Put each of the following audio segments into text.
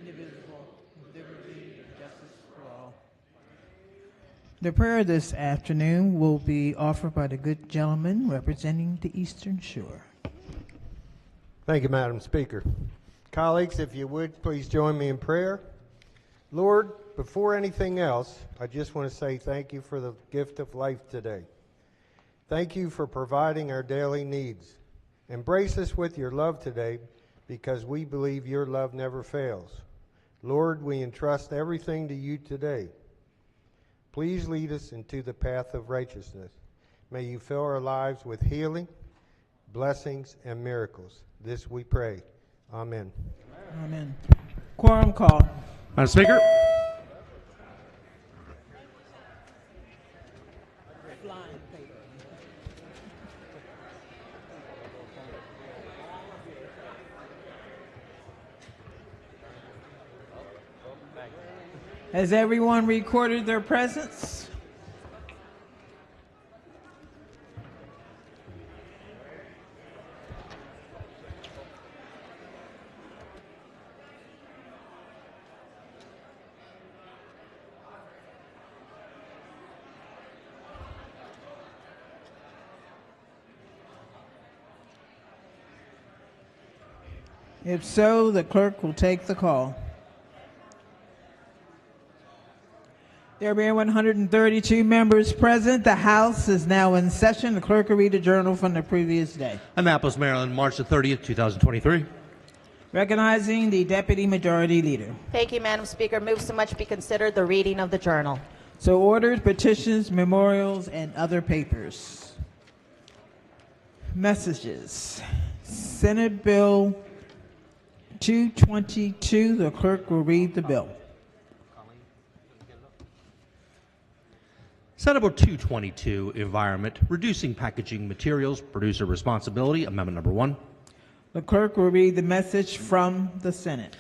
indivisible, with liberty and justice for all. The prayer this afternoon will be offered by the good gentleman representing the Eastern Shore. Thank you, Madam Speaker. Colleagues, if you would, please join me in prayer. Lord, before anything else, I just want to say thank you for the gift of life today. Thank you for providing our daily needs. Embrace us with your love today, because we believe your love never fails. Lord, we entrust everything to you today. Please lead us into the path of righteousness. May you fill our lives with healing, blessings, and miracles. This we pray. Amen. Amen. Quorum call. Madam Speaker. Has everyone recorded their presence? If so, the clerk will take the call. There being 132 members present, the House is now in session. The clerk will read the journal from the previous day. Annapolis, Maryland, March the 30th, 2023. Recognizing the Deputy Majority Leader. Thank you, Madam Speaker. Move so much be considered the reading of the journal. So ordered, petitions, memorials, and other papers. Messages. Senate Bill 222. The clerk will read the bill. Senate Bill 222, Environment, Reducing Packaging Materials, Producer Responsibility, Amendment Number 1. The clerk will read the message from the Senate.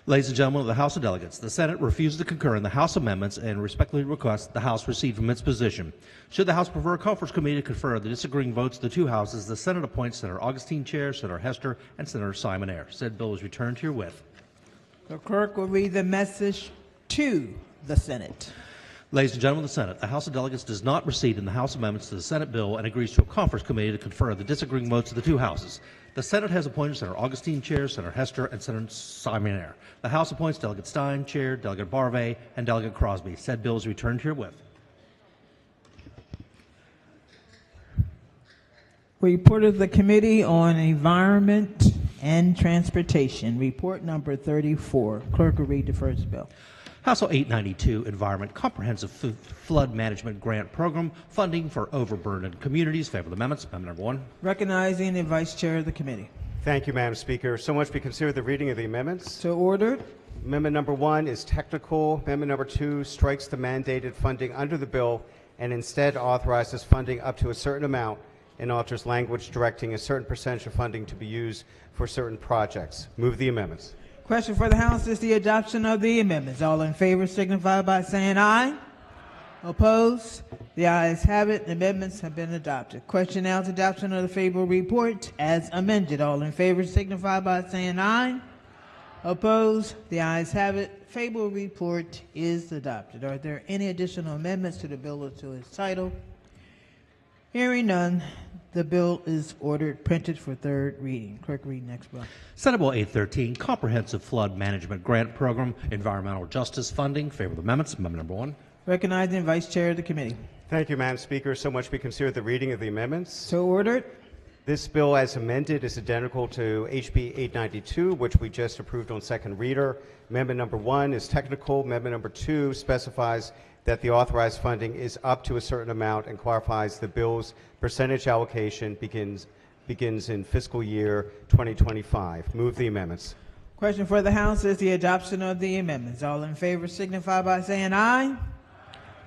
Ladies and gentlemen of the House of Delegates, the Senate refuses to concur in the House amendments and respectfully requests the House recede from its position. Should the House prefer a conference committee to confer the disagreeing votes of the two houses, the Senate appoints Senator Augustine Chair, Senator Hester, and Senator Simon Eyre. Said bill is returned herewith. The clerk will read the message to the Senate. Ladies and gentlemen of the Senate, the House of Delegates does not recede in the House amendments to the Senate bill and agrees to a conference committee to confer the disagreeing votes of the two houses. The Senate has appointed Senator Augustine Chair, Senator Hester, and Senator Simon Eyre. The House appoints Delegate Stein Chair, Delegate Barvey, and Delegate Crosby. Said bill is returned herewith. Report of the Committee on Environment and Transportation. Report number 34. Clerk will read the first bill. House Bill 892, Environment Comprehensive Flood Management Grant Program, funding for overburdened communities. Favorable amendments. Amendment number 1. Recognizing the Vice Chair of the Committee. Thank you, Madam Speaker. So much be considered the reading of the amendments. So ordered. Amendment number 1 is technical. Amendment number 2 strikes the mandated funding under the bill and instead authorizes funding up to a certain amount and alters language directing a certain percentage of funding to be used for certain projects. Move the amendments. Question for the House is the adoption of the amendments. All in favor signify by saying aye. Opposed? The ayes have it. The amendments have been adopted. Question now is adoption of the favorable report as amended. All in favor signify by saying aye. Opposed? The ayes have it. Favorable report is adopted. Are there any additional amendments to the bill or to its title? Hearing none, the bill is ordered printed for third reading. Clerk, read next bill. Senate Bill 813, Comprehensive Flood Management Grant Program, Environmental Justice Funding. Favorable amendments. Amendment number 1. Recognizing Vice Chair of the Committee. Thank you, Madam Speaker. So much be considered the reading of the amendments. So ordered. This bill, as amended, is identical to HB 892, which we just approved on second reader. Amendment number 1 is technical. Amendment number 2 specifies that the authorized funding is up to a certain amount and clarifies the bill's percentage allocation begins in fiscal year 2025. Move the amendments. Question for the House is the adoption of the amendments. All in favor signify by saying aye.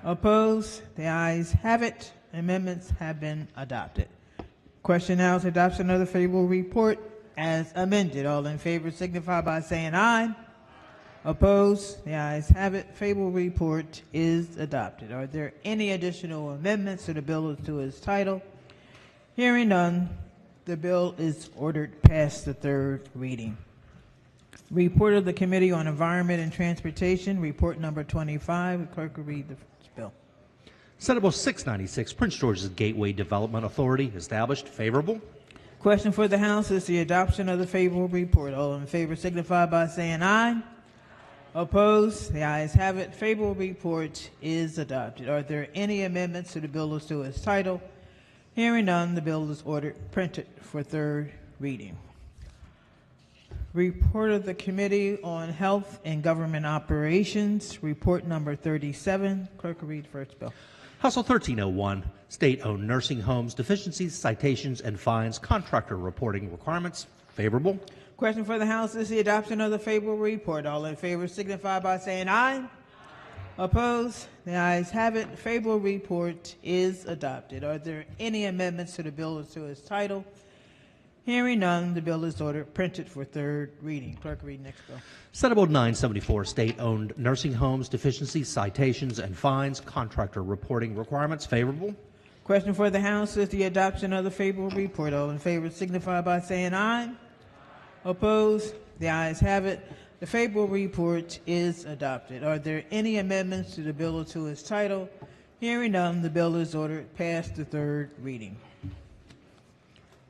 Opposed? The ayes have it. Amendments have been adopted. Question now is adoption of the favorable report as amended. All in favor signify by saying aye. Opposed? The ayes have it. Favorable report is adopted. Are there any additional amendments to the bill or to its title? Hearing none, the bill is ordered past the third reading. Report of the Committee on Environment and Transportation, report number 25. The clerk will read the bill. Senate Bill 696, Prince George's Gateway Development Authority, established. Favorable. Question for the House is the adoption of the favorable report. All in favor signify by saying aye. Opposed? The ayes have it. Favorable report is adopted. Are there any amendments to the bill as to its title? Hearing none, the bill is ordered printed for third reading. Report of the Committee on Health and Government Operations, report number 37. Clerk will read the first bill. House Bill 1301, State-Owned Nursing Homes, Deficiencies, Citations, and Fines, Contractor Reporting Requirements. Favorable. Question for the House is the adoption of the favorable report. All in favor signify by saying aye. Opposed? The ayes have it. Favorable report is adopted. Are there any amendments to the bill as to its title? Hearing none, the bill is ordered printed for third reading. Clerk, read next bill. Senate Bill 974, State-Owned Nursing Homes, Deficiencies, Citations, and Fines, Contractor Reporting Requirements. Favorable. Question for the House is the adoption of the favorable report. All in favor signify by saying aye. Opposed? The ayes have it. The favorable report is adopted. Are there any amendments to the bill or to its title? Hearing none, the bill is ordered past the third reading.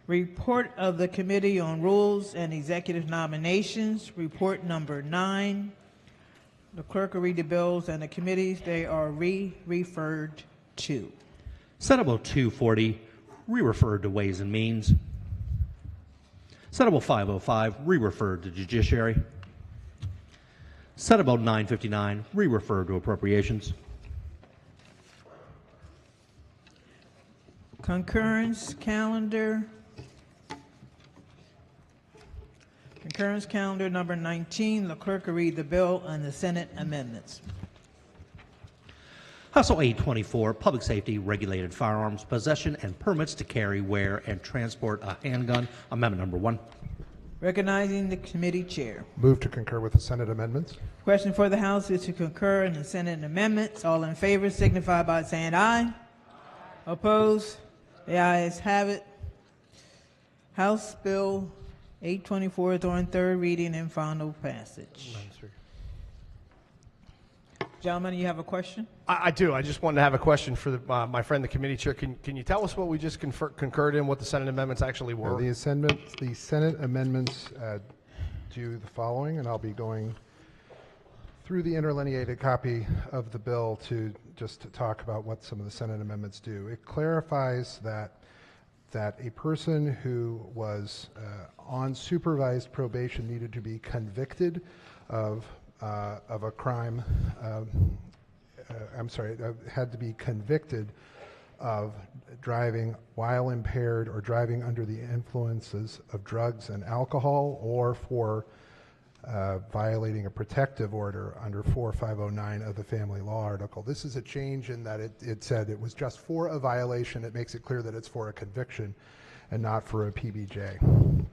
Report of the Committee on Rules and Executive Nominations, report number 9. The clerk will read the bills and the committees they are referred to. Senate Bill 240, re-referred to Ways and Means. Senate Bill 505, re-referred to Judiciary. Senate Bill 959, re-referred to Appropriations. Concurrence calendar. Concurrence calendar number 19. The clerk will read the bill and the Senate amendments. House Bill 824, Public Safety, Regulated Firearms, Possession, and Permits to Carry, Wear, and Transport a Handgun. Amendment number 1. Recognizing the committee chair. Move to concur with the Senate amendments. Question for the House is to concur in the Senate amendments. All in favor signify by saying aye. Opposed? The ayes have it. House Bill 824 is on third reading and final passage. Gentlemen, you have a question? I do. I just wanted to have a question for my friend, the committee chair. Can you tell us what we just concurred in, what the Senate amendments actually were? The Senate amendments do the following, and I'll be going through the interlineated copy of the bill to talk about what some of the Senate amendments do. It clarifies that a person who was on supervised probation needed to be convicted of a crime. Had to be convicted of driving while impaired or driving under the influences of drugs and alcohol, or for violating a protective order under 4509 of the Family Law Article. This is a change in that it said it was just for a violation. It makes it clear that it's for a conviction and not for a PBJ.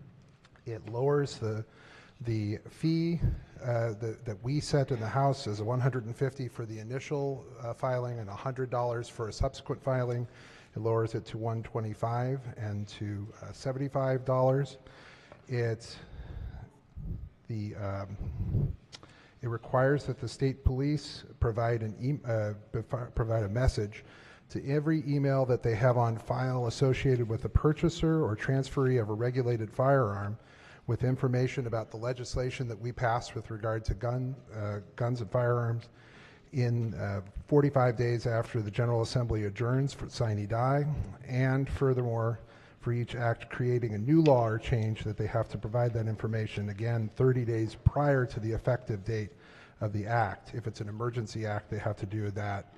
It lowers the fee that we set in the House is $150 for the initial filing and $100 for a subsequent filing. It lowers it to $125 and to $75. It requires that the state police provide a message to every email that they have on file associated with the purchaser or transferee of a regulated firearm, with information about the legislation that we passed with regard to guns and firearms in 45 days after the General Assembly adjourns for sine die, and furthermore, for each act creating a new law or change, that they have to provide that information, again, 30 days prior to the effective date of the act. If it's an emergency act, they have to do that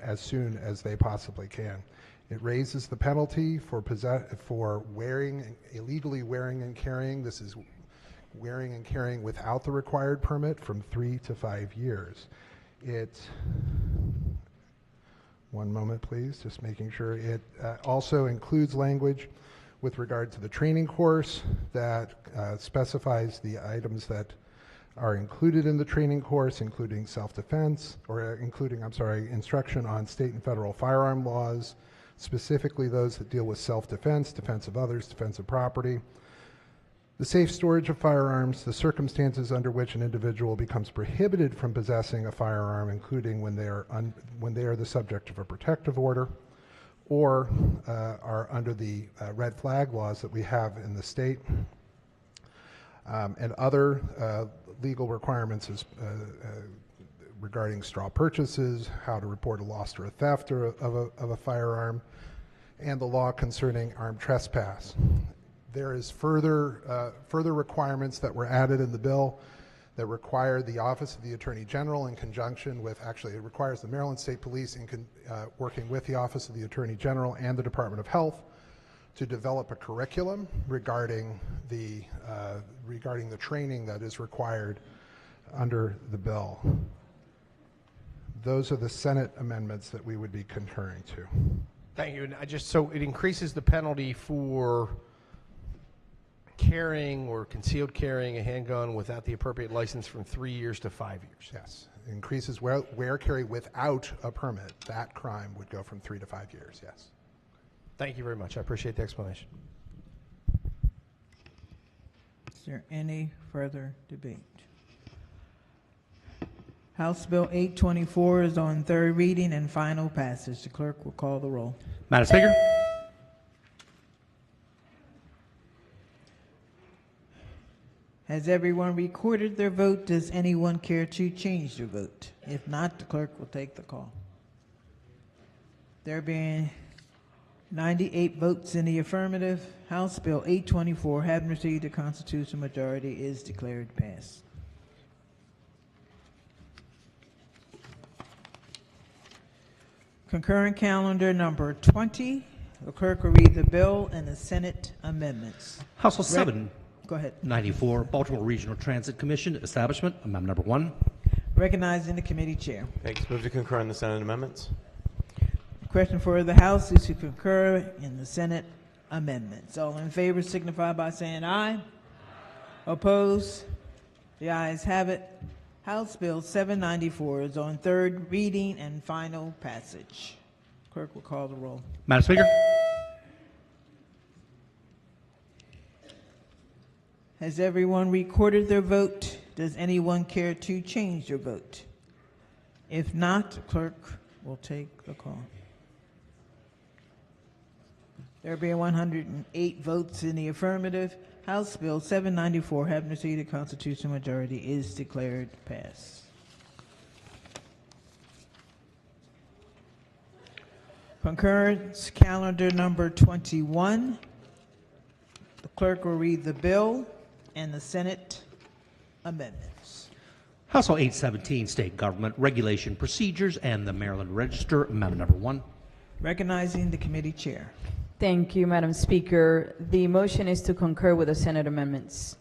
as soon as they possibly can. It raises the penalty for illegally wearing and carrying. This is wearing and carrying without the required permit, from 3 to 5 years. One moment, please, just making sure. It also includes language with regard to the training course that specifies the items that are included in the training course, including self-defense, or instruction on state and federal firearm laws, specifically those that deal with self-defense, defense of others, defense of property. The safe storage of firearms, the circumstances under which an individual becomes prohibited from possessing a firearm, including when they are the subject of a protective order, or are under the red flag laws that we have in the state, and other legal requirements regarding straw purchases, how to report a loss or a theft of a firearm, and the law concerning armed trespass. There is further requirements that were added in the bill that require the Office of the Attorney General in conjunction with, actually it requires the Maryland State Police working with the Office of the Attorney General and the Department of Health to develop a curriculum regarding the training that is required under the bill. Those are the Senate amendments that we would be concurring to. Thank you. And so it increases the penalty for carrying or concealed carrying a handgun without the appropriate license from 3 years to 5 years. Yes, it increases where carry without a permit. That crime would go from 3 to 5 years. Yes. Thank you very much. I appreciate the explanation. Is there any further debate? House Bill 824 is on third reading and final passage. The clerk will call the roll. Madam Speaker. Has everyone recorded their vote? Does anyone care to change their vote? If not, the clerk will take the call. There being 98 votes in the affirmative, House Bill 824, having received a constitutional majority, is declared passed. Concurrent calendar number 20. The clerk will read the bill and the Senate amendments. House Bill 7. Go ahead. 94, Baltimore Regional Transit Commission Establishment, Amendment number 1. Recognizing the committee chair. Thanks. Move to concur in the Senate amendments. The question for the House is to concur in the Senate amendments. All in favor signify by saying aye. Opposed? The ayes have it. House Bill 794 is on third reading and final passage. Clerk will call the roll. Madam Speaker. Has everyone recorded their vote? Does anyone care to change their vote? If not, the clerk will take the call. There being 108 votes in the affirmative, House Bill 794, having received a constitutional majority, is declared passed. Concurrence calendar number 21. The clerk will read the bill and the Senate amendments. House Bill 817, State Government Regulation Procedures and the Maryland Register, Amendment number 1. Recognizing the committee chair. Thank you, Madam Speaker. The motion is to concur with the Senate amendments.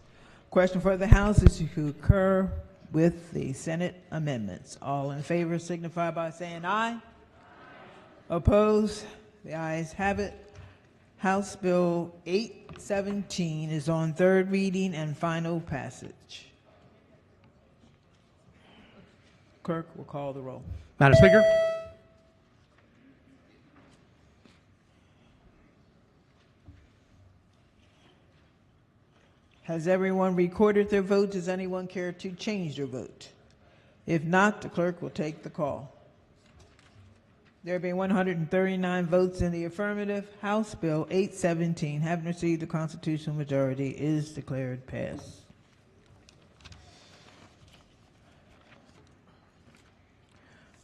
Question for the House is to concur with the Senate amendments. All in favor signify by saying aye. Opposed? The ayes have it. House Bill 817 is on third reading and final passage. Clerk will call the roll. Madam Speaker. Has everyone recorded their vote? Does anyone care to change their vote? If not, the clerk will take the call. There being 139 votes in the affirmative, House Bill 817, having received the constitutional majority, is declared passed.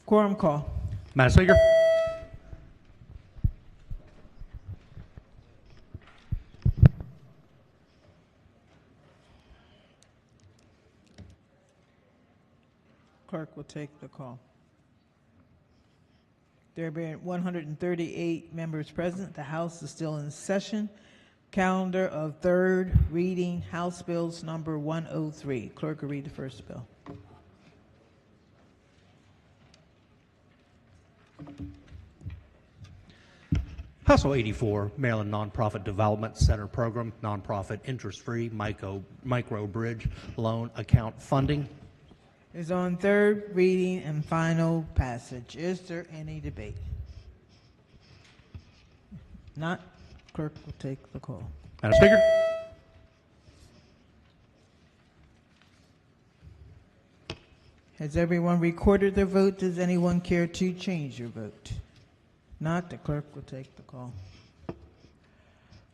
Quorum call. Madam Speaker. Clerk will take the call. There being 138 members present, the House is still in session. Calendar of third reading, House Bills number 103. Clerk will read the first bill. House Bill 84, Maryland Nonprofit Development Center Program, Nonprofit Interest-Free Micro Bridge Loan Account Funding. Is on third reading and final passage. Is there any debate? Not, clerk will take the call. Madam Speaker. Has everyone recorded their vote? Does anyone care to change your vote? Not, the clerk will take the call.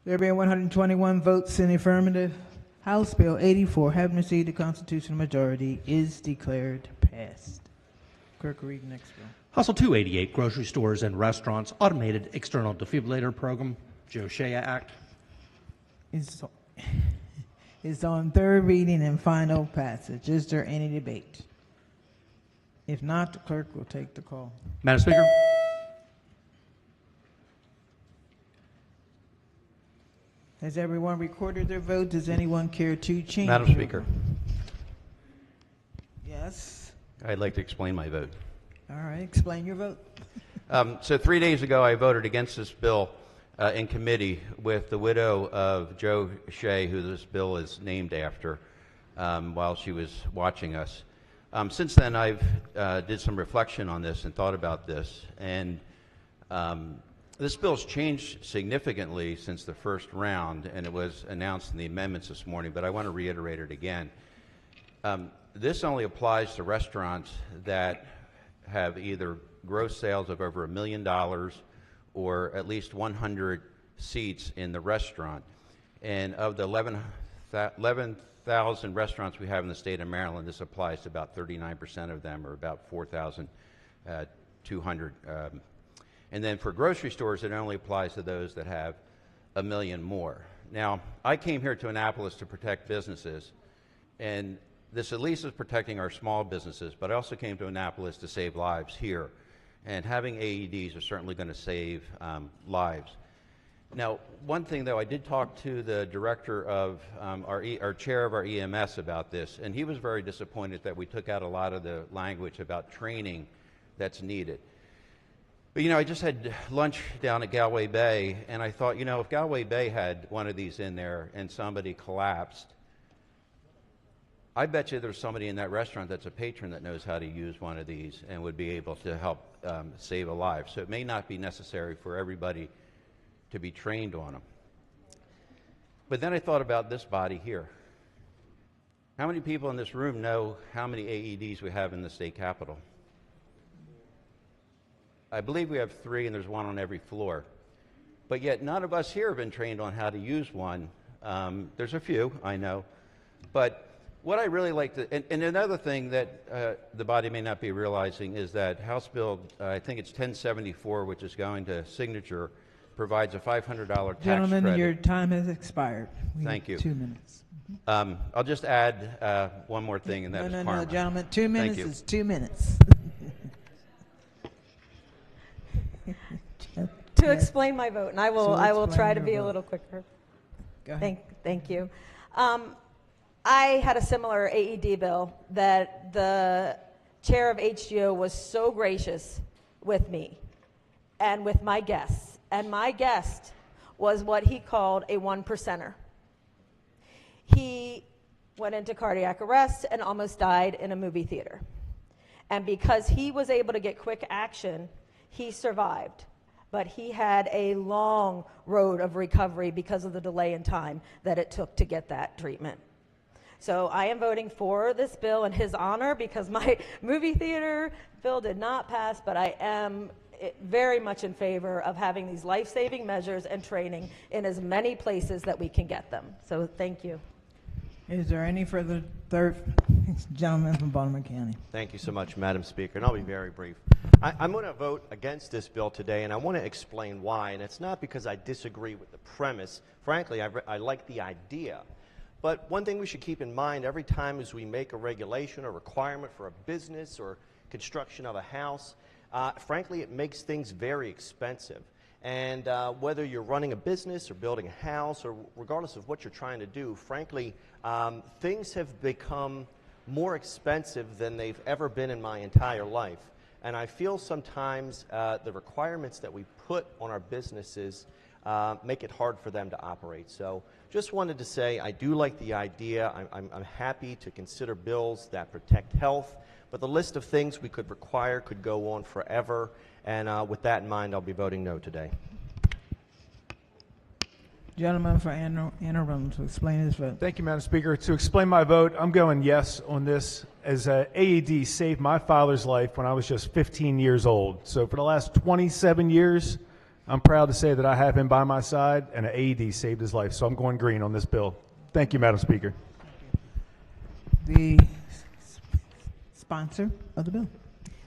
There being 121 votes in the affirmative, House Bill 84, having received a constitutional majority, is declared passed. Clerk will read the next bill. House Bill 288, Grocery Stores and Restaurants Automated External Defibrillator Program, Joe Shea Act. Is on third reading and final passage. Is there any debate? If not, the clerk will take the call. Madam Speaker. Has everyone recorded their vote? Does anyone care to change? Madam their Speaker, vote? Yes. I'd like to explain my vote. All right, explain your vote. So 3 days ago, I voted against this bill in committee with the widow of Joe Shea, who this bill is named after, while she was watching us. Since then, I've did some reflection on this and thought about this, and this bill's changed significantly since the first round, and it was announced in the amendments this morning, but I want to reiterate it again. This only applies to restaurants that have either gross sales of over $1 million or at least 100 seats in the restaurant. And of the 11,000 restaurants we have in the state of Maryland, this applies to about 39% of them, or about 4,200. And then for grocery stores, it only applies to those that have $1 million more. Now, I came here to Annapolis to protect businesses, and this at least is protecting our small businesses, but I also came to Annapolis to save lives here. And having AEDs is certainly going to save lives. Now, one thing though, I did talk to the director of our chair of our EMS about this, and he was very disappointed that we took out a lot of the language about training that's needed. But I just had lunch down at Galway Bay, and I thought, if Galway Bay had one of these in there and somebody collapsed, I bet you there's somebody in that restaurant that's a patron that knows how to use one of these and would be able to help save a life. So it may not be necessary for everybody to be trained on them. But then I thought about this body here. How many people in this room know how many AEDs we have in the state capitol? I believe we have 3, and there's one on every floor. But yet none of us here have been trained on how to use one. There's a few, I know. But what I really like to, and another thing that the body may not be realizing is that House Bill, I think it's 1074, which is going to signature, provides a $500 tax Gentlemen, credit. your time has expired. Thank you. 2 minutes. I'll just add one more thing, and that's No, karma. gentlemen, 2 minutes you. is 2 minutes. To explain my vote, and I will explain try to your be a vote. little quicker. Go ahead. Thank you. I had a similar AED bill that the chair of HGO was so gracious with me and with my guests. And my guest was what he called a 1%er. He went into cardiac arrest and almost died in a movie theater. And because he was able to get quick action, he survived. But he had a long road of recovery because of the delay in time that it took to get that treatment. So I am voting for this bill in his honor because my movie theater bill did not pass, but I am very much in favor of having these life-saving measures and training in as many places that we can get them. So thank you. Is there any further gentleman from Baltimore County? Thank you so much, Madam Speaker, and I'll be very brief. I'm going to vote against this bill today, and I want to explain why. And it's not because I disagree with the premise. Frankly, I like the idea. But one thing we should keep in mind every time as we make a regulation or requirement for a business or construction of a house, frankly, it makes things very expensive. And whether you're running a business or building a house or regardless of what you're trying to do, frankly, things have become more expensive than they've ever been in my entire life. And I feel sometimes the requirements that we put on our businesses make it hard for them to operate. So just wanted to say I do like the idea. I'm happy to consider bills that protect health, but the list of things we could require could go on forever. And with that in mind, I'll be voting no today. Gentleman for Anne Arundel to explain his vote. Thank you, Madam Speaker. To explain my vote, I'm going yes on this, as AED saved my father's life when I was just 15 years old. So for the last 27 years, I'm proud to say that I have him by my side, and an AED saved his life. So I'm going green on this bill. Thank you, Madam Speaker. The sponsor of the bill.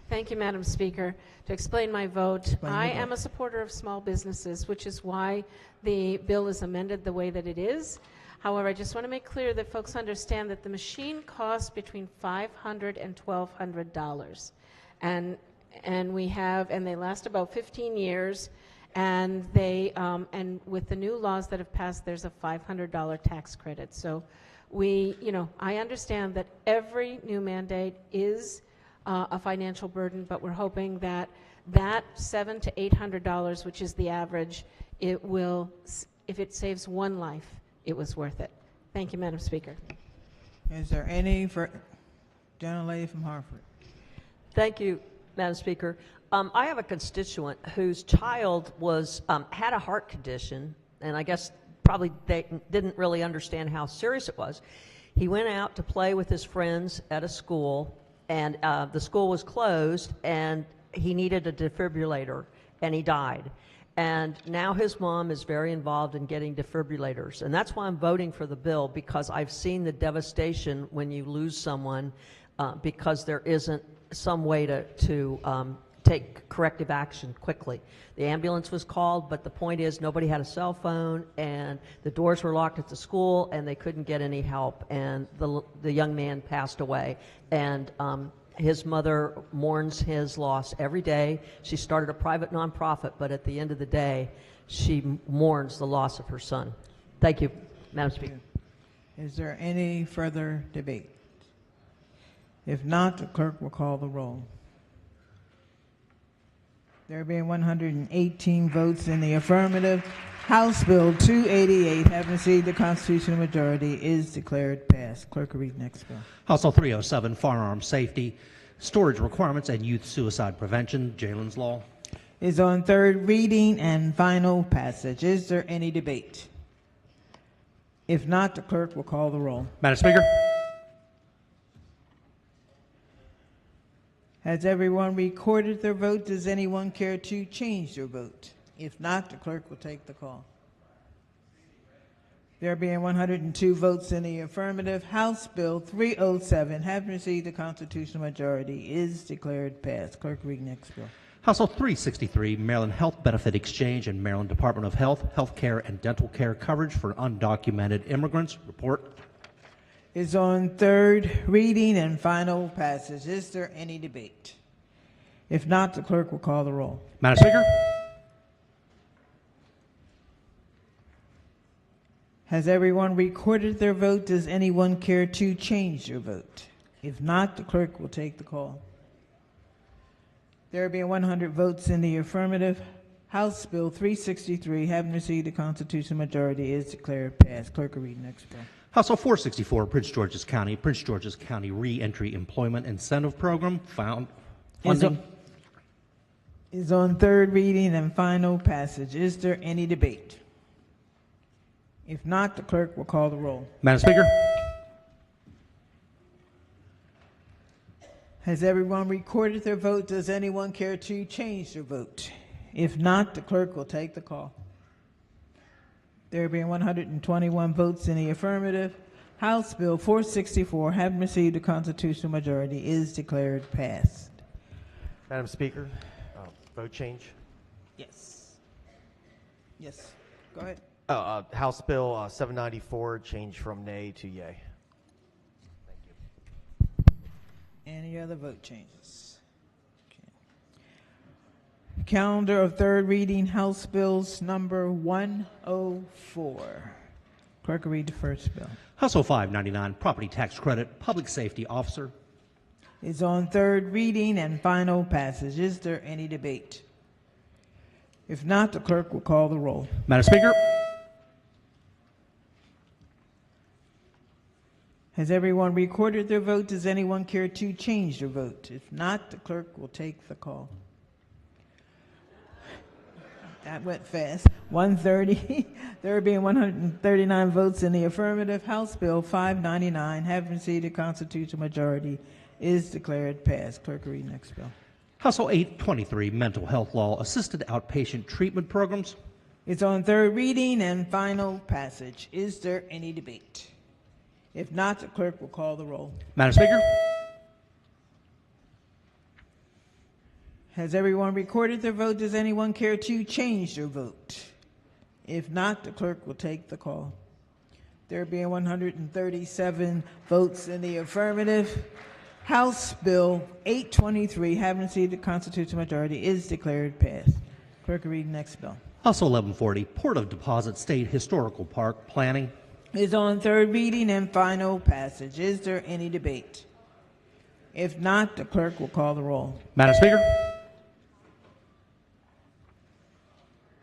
Thank you, Madam Speaker. To explain my vote, Explain your I vote. am a supporter of small businesses, which is why the bill is amended the way that it is. However, I just want to make clear that folks understand that the machine costs between $500 and $1,200, and they last about 15 years, and and with the new laws that have passed, there's a $500 tax credit. So I understand that every new mandate is a financial burden, but we're hoping that $700 to $800, which is the average, it will, if it saves one life, it was worth it. Thank you, Madam Speaker. Is there any for gentlelady from Hartford? Thank you, Madam Speaker. I have a constituent whose child had a heart condition, and I guess probably they didn't really understand how serious it was. He went out to play with his friends at a school, and the school was closed, and he needed a defibrillator, and he died. And now his mom is very involved in getting defibrillators, and that's why I'm voting for the bill, because I've seen the devastation when you lose someone because there isn't some way to take corrective action quickly. The ambulance was called, but the point is nobody had a cell phone, and the doors were locked at the school, and they couldn't get any help, and the young man passed away. And his mother mourns his loss every day. She started a private nonprofit, but at the end of the day, she mourns the loss of her son. Thank you, Madam Speaker. Is there any further debate? If not, the clerk will call the roll. There being 118 votes in the affirmative, House Bill 288, having received the constitutional majority, is declared passed. Clerk will read next bill. House Bill 307, Firearm Safety, Storage Requirements, and Youth Suicide Prevention, Jalen's Law. Is on third reading and final passage. Is there any debate? If not, the clerk will call the roll. Madam Speaker. Has everyone recorded their vote? Does anyone care to change their vote? If not, the clerk will take the call. There being 102 votes in the affirmative, House Bill 307, having received the constitutional majority, is declared passed. Clerk, read next bill. House Bill 363, Maryland Health Benefit Exchange and Maryland Department of Health, Health Care and Dental Care Coverage for Undocumented Immigrants. Report. Is on third reading and final passage. Is there any debate? If not, the clerk will call the roll. Madam Speaker. Has everyone recorded their vote? Does anyone care to change their vote? If not, the clerk will take the call. There being 100 votes in the affirmative, House Bill 363, having received the constitutional majority, is declared passed. Clerk will read next bill. House Bill 464, Prince George's County Re-Entry Employment Incentive Program, found funding. Is on third reading and final passage. Is there any debate? If not, the clerk will call the roll. Madam Speaker. Has everyone recorded their vote? Does anyone care to change their vote? If not, the clerk will take the call. There being 121 votes in the affirmative, House Bill 464, having received a constitutional majority, is declared passed. Madam Speaker, vote change. Yes. Yes. Go ahead. House Bill 794, change from nay to yay. Thank you. Any other vote changes? Okay. Calendar of third reading, House Bills number 104. Clerk will read the first bill. House Bill 599, Property Tax Credit, Public Safety Officer. Is on third reading and final passage. Is there any debate? If not, the clerk will call the roll. Madam Speaker. Has everyone recorded their vote? Does anyone care to change their vote? If not, the clerk will take the call. That went fast. 130. There being 139 votes in the affirmative, House Bill 599, having received a constitutional majority, is declared passed. Clerk will read next bill. House Bill 823, Mental Health Law, Assisted Outpatient Treatment Programs. It's on third reading and final passage. Is there any debate? If not, the clerk will call the roll. Madam Speaker. Has everyone recorded their vote? Does anyone care to change their vote? If not, the clerk will take the call. There being 137 votes in the affirmative, House Bill 823, having received a constitutional majority, is declared passed. Clerk will read the next bill. House Bill 1140, Port of Deposit State Historical Park Planning. Is on third reading and final passage. Is there any debate? If not, the clerk will call the roll. Madam Speaker.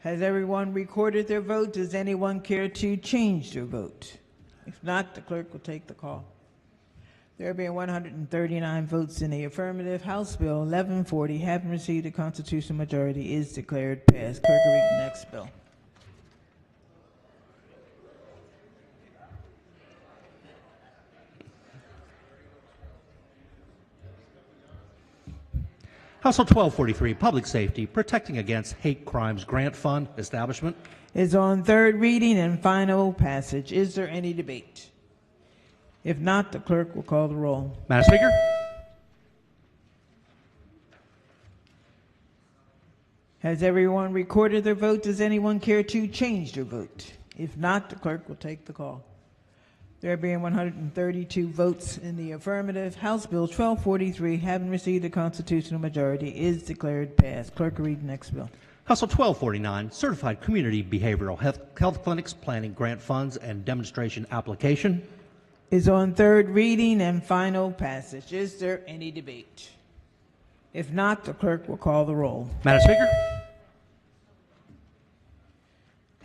Has everyone recorded their vote? Does anyone care to change their vote? If not, the clerk will take the call. There being 139 votes in the affirmative, House Bill 1140, having received a constitutional majority, is declared passed. Clerk will read the next bill. House Bill 1243, Public Safety, Protecting Against Hate Crimes Grant Fund Establishment. Is on third reading and final passage. Is there any debate? If not, the clerk will call the roll. Madam Speaker. Has everyone recorded their vote? Does anyone care to change their vote? If not, the clerk will take the call. There being 132 votes in the affirmative, House Bill 1243, having received a constitutional majority, is declared passed. Clerk will read the next bill. House Bill 1249, Certified Community Behavioral Health Clinics Planning Grant Funds and Demonstration Application. Is on third reading and final passage. Is there any debate? If not, the clerk will call the roll. Madam Speaker.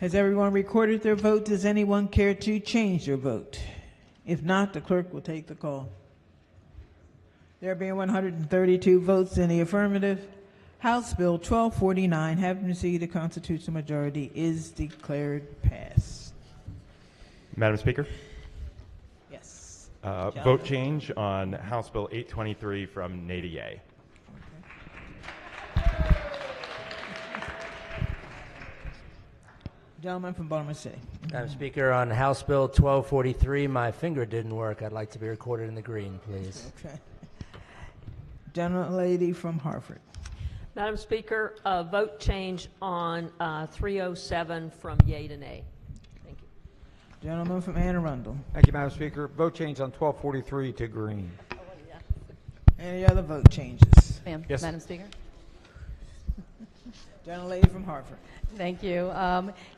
Has everyone recorded their vote? Does anyone care to change their vote? If not, the clerk will take the call. There being 132 votes in the affirmative, House Bill 1249, having received a constitutional majority, is declared passed. Madam Speaker? Yes. Vote change on House Bill 823 from nay to yay. Gentleman from Baltimore City. Madam Speaker, on House Bill 1243, my finger didn't work. I'd like to be recorded in the green, please. Okay. Gentlelady from Hartford. Madam Speaker, vote change on 307 from yay to nay. Thank you. Gentleman from Anne Arundel. Thank you, Madam Speaker. Vote change on 1243 to green. Any other vote changes? Ma'am. Yes. Madam Speaker. Gentlelady from Hartford. Thank you.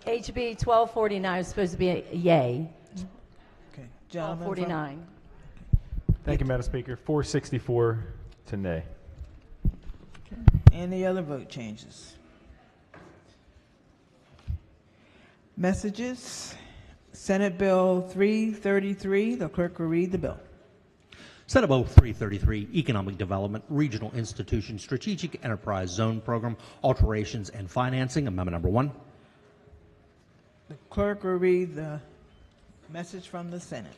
HB 1249 is supposed to be a yay. Okay. Gentleman 1249. Thank you, Madam Speaker. 464 to nay. Any other vote changes? Messages. Senate Bill 333. The clerk will read the bill. Senate Bill 333, Economic Development, Regional Institution, Strategic Enterprise Zone Program, Alterations and Financing, Amendment Number 1. The clerk will read the message from the Senate.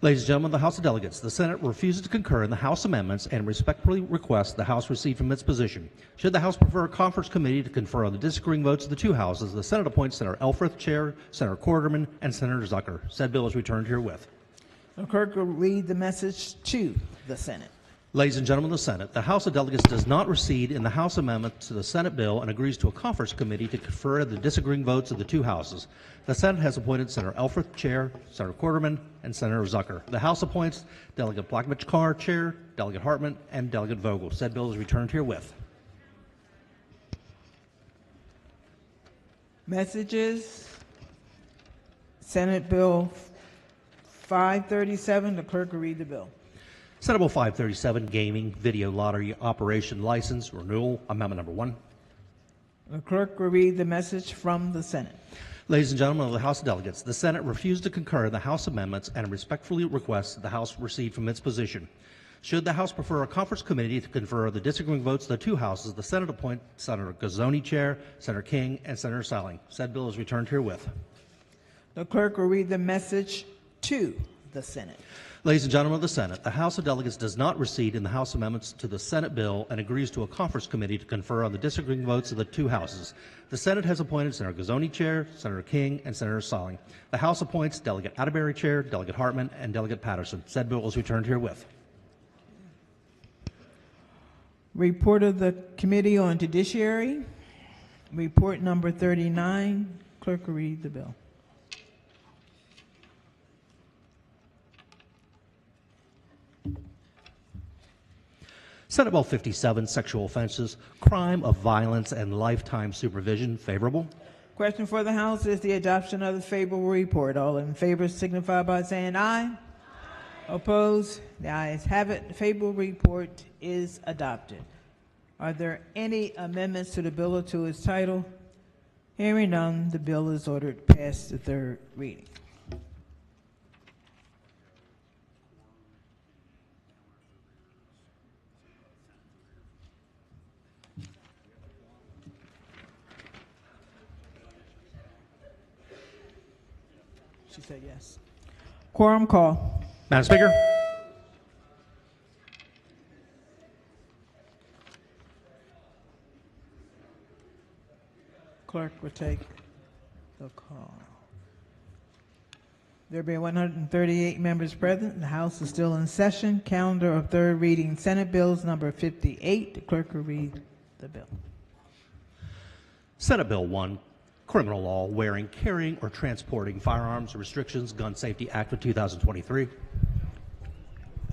Ladies and gentlemen of the House of Delegates, the Senate refuses to concur in the House amendments and respectfully requests the House recede from its position. Should the House prefer a conference committee to confer on the disagreeing votes of the two houses, the Senate appoints Senator Elfreth Chair, Senator Quarterman, and Senator Zucker. Said bill is returned herewith. The clerk will read the message to the Senate. Ladies and gentlemen of the Senate, the House of Delegates does not recede in the House amendment to the Senate bill and agrees to a conference committee to confer the disagreeing votes of the two houses. The Senate has appointed Senator Elfreth Chair, Senator Quarterman, and Senator Zucker. The House appoints Delegate Blackmich-Carr Chair, Delegate Hartman, and Delegate Vogel. Said bill is returned herewith. Messages. Senate Bill 537. The clerk will read the bill. Senate Bill 537, Gaming Video Lottery Operation License Renewal, Amendment Number 1. The clerk will read the message from the Senate. Ladies and gentlemen of the House of Delegates, the Senate refused to concur in the House amendments and respectfully requests that the House recede from its position. Should the House prefer a conference committee to confer the disagreeing votes of the two houses, the Senate appoint Senator Gazzoni chair, Senator King, and Senator Salling. Said bill is returned herewith. The clerk will read the message to the Senate. Ladies and gentlemen of the Senate, the House of Delegates does not recede in the House amendments to the Senate bill and agrees to a conference committee to confer on the disagreeing votes of the two houses. The Senate has appointed Senator Gazzoni chair, Senator King, and Senator Salling. The House appoints Delegate Atterbury chair, Delegate Hartman, and Delegate Patterson. Said bill is returned herewith. Report of the Committee on Judiciary. Report number 39. Clerk will read the bill. Senate Bill 57, Sexual Offenses, Crime of Violence and Lifetime Supervision. Favorable. Question for the House is the adoption of the favorable report. All in favor signify by saying aye. Aye. Opposed? The ayes have it. The favorable report is adopted. Are there any amendments to the bill or to its title? Hearing none, the bill is ordered past the third reading. She said yes. Quorum call. Madam Speaker. Clerk will take the call. There being 138 members present, the House is still in session. Calendar of third reading Senate bills number 58. The clerk will read the bill. Senate Bill 1, Criminal Law, Wearing, Carrying, or Transporting Firearms Restrictions, Gun Safety Act of 2023. I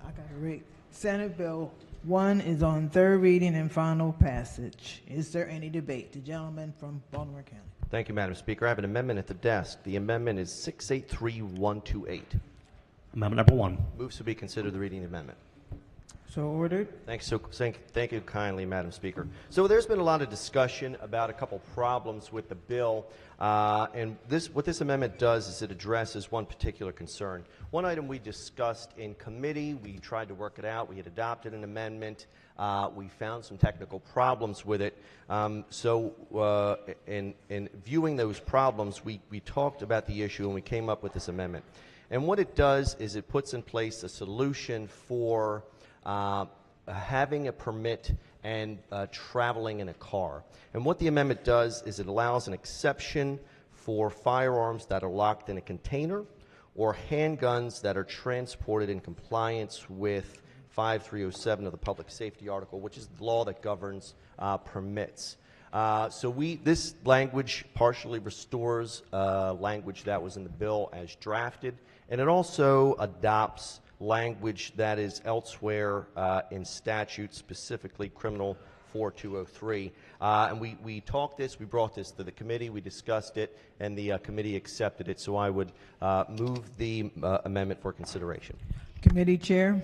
got to read. Senate Bill 1 is on third reading and final passage. Is there any debate? The gentleman from Baltimore County. Thank you, Madam Speaker. I have an amendment at the desk. The amendment is 683128. Amendment number 1. Moves to be considered the reading of the amendment. So ordered. Thank you kindly, Madam Speaker. So there's been a lot of discussion about a couple problems with the bill, and what this amendment does is it addresses one particular concern. One item we discussed in committee, we tried to work it out, we had adopted an amendment, we found some technical problems with it. In viewing those problems, we talked about the issue and we came up with this amendment. And what it does is it puts in place a solution for having a permit and traveling in a car. And what the amendment does is it allows an exception for firearms that are locked in a container or handguns that are transported in compliance with 5307 of the Public Safety Article, which is the law that governs permits. This language partially restores language that was in the bill as drafted, and it also adopts language that is elsewhere in statute, specifically Criminal 4203. And we talked this, we brought this to the committee, we discussed it, and the committee accepted it. So I would move the amendment for consideration. Committee Chair.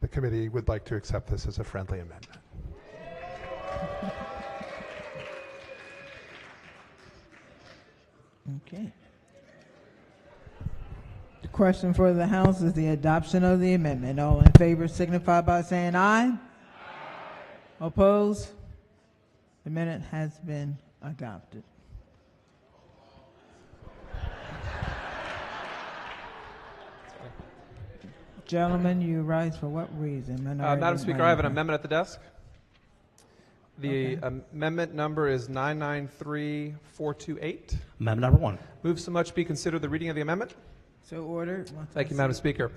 The committee would like to accept this as a friendly amendment. Okay. The question for the House is the adoption of the amendment. All in favor signify by saying aye. Aye. Opposed? The amendment has been adopted. Gentlemen, you rise for what reason? Madam Speaker, I have an amendment at the desk. The amendment number is 993428. Amendment number 1. Move so much be considered the reading of the amendment. So ordered. Thank you, Madam Speaker.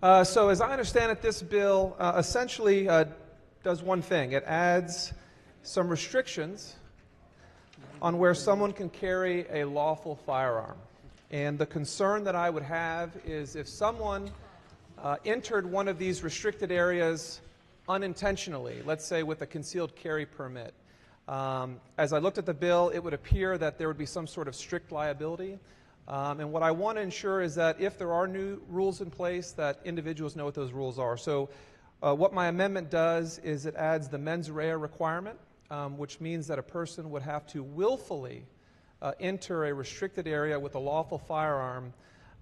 So as I understand it, this bill essentially does one thing. It adds some restrictions on where someone can carry a lawful firearm. And the concern that I would have is if someone entered one of these restricted areas unintentionally, let's say with a concealed carry permit. As I looked at the bill, it would appear that there would be some sort of strict liability. And what I want to ensure is that if there are new rules in place, that individuals know what those rules are. So what my amendment does is it adds the mens rea requirement, which means that a person would have to willfully enter a restricted area with a lawful firearm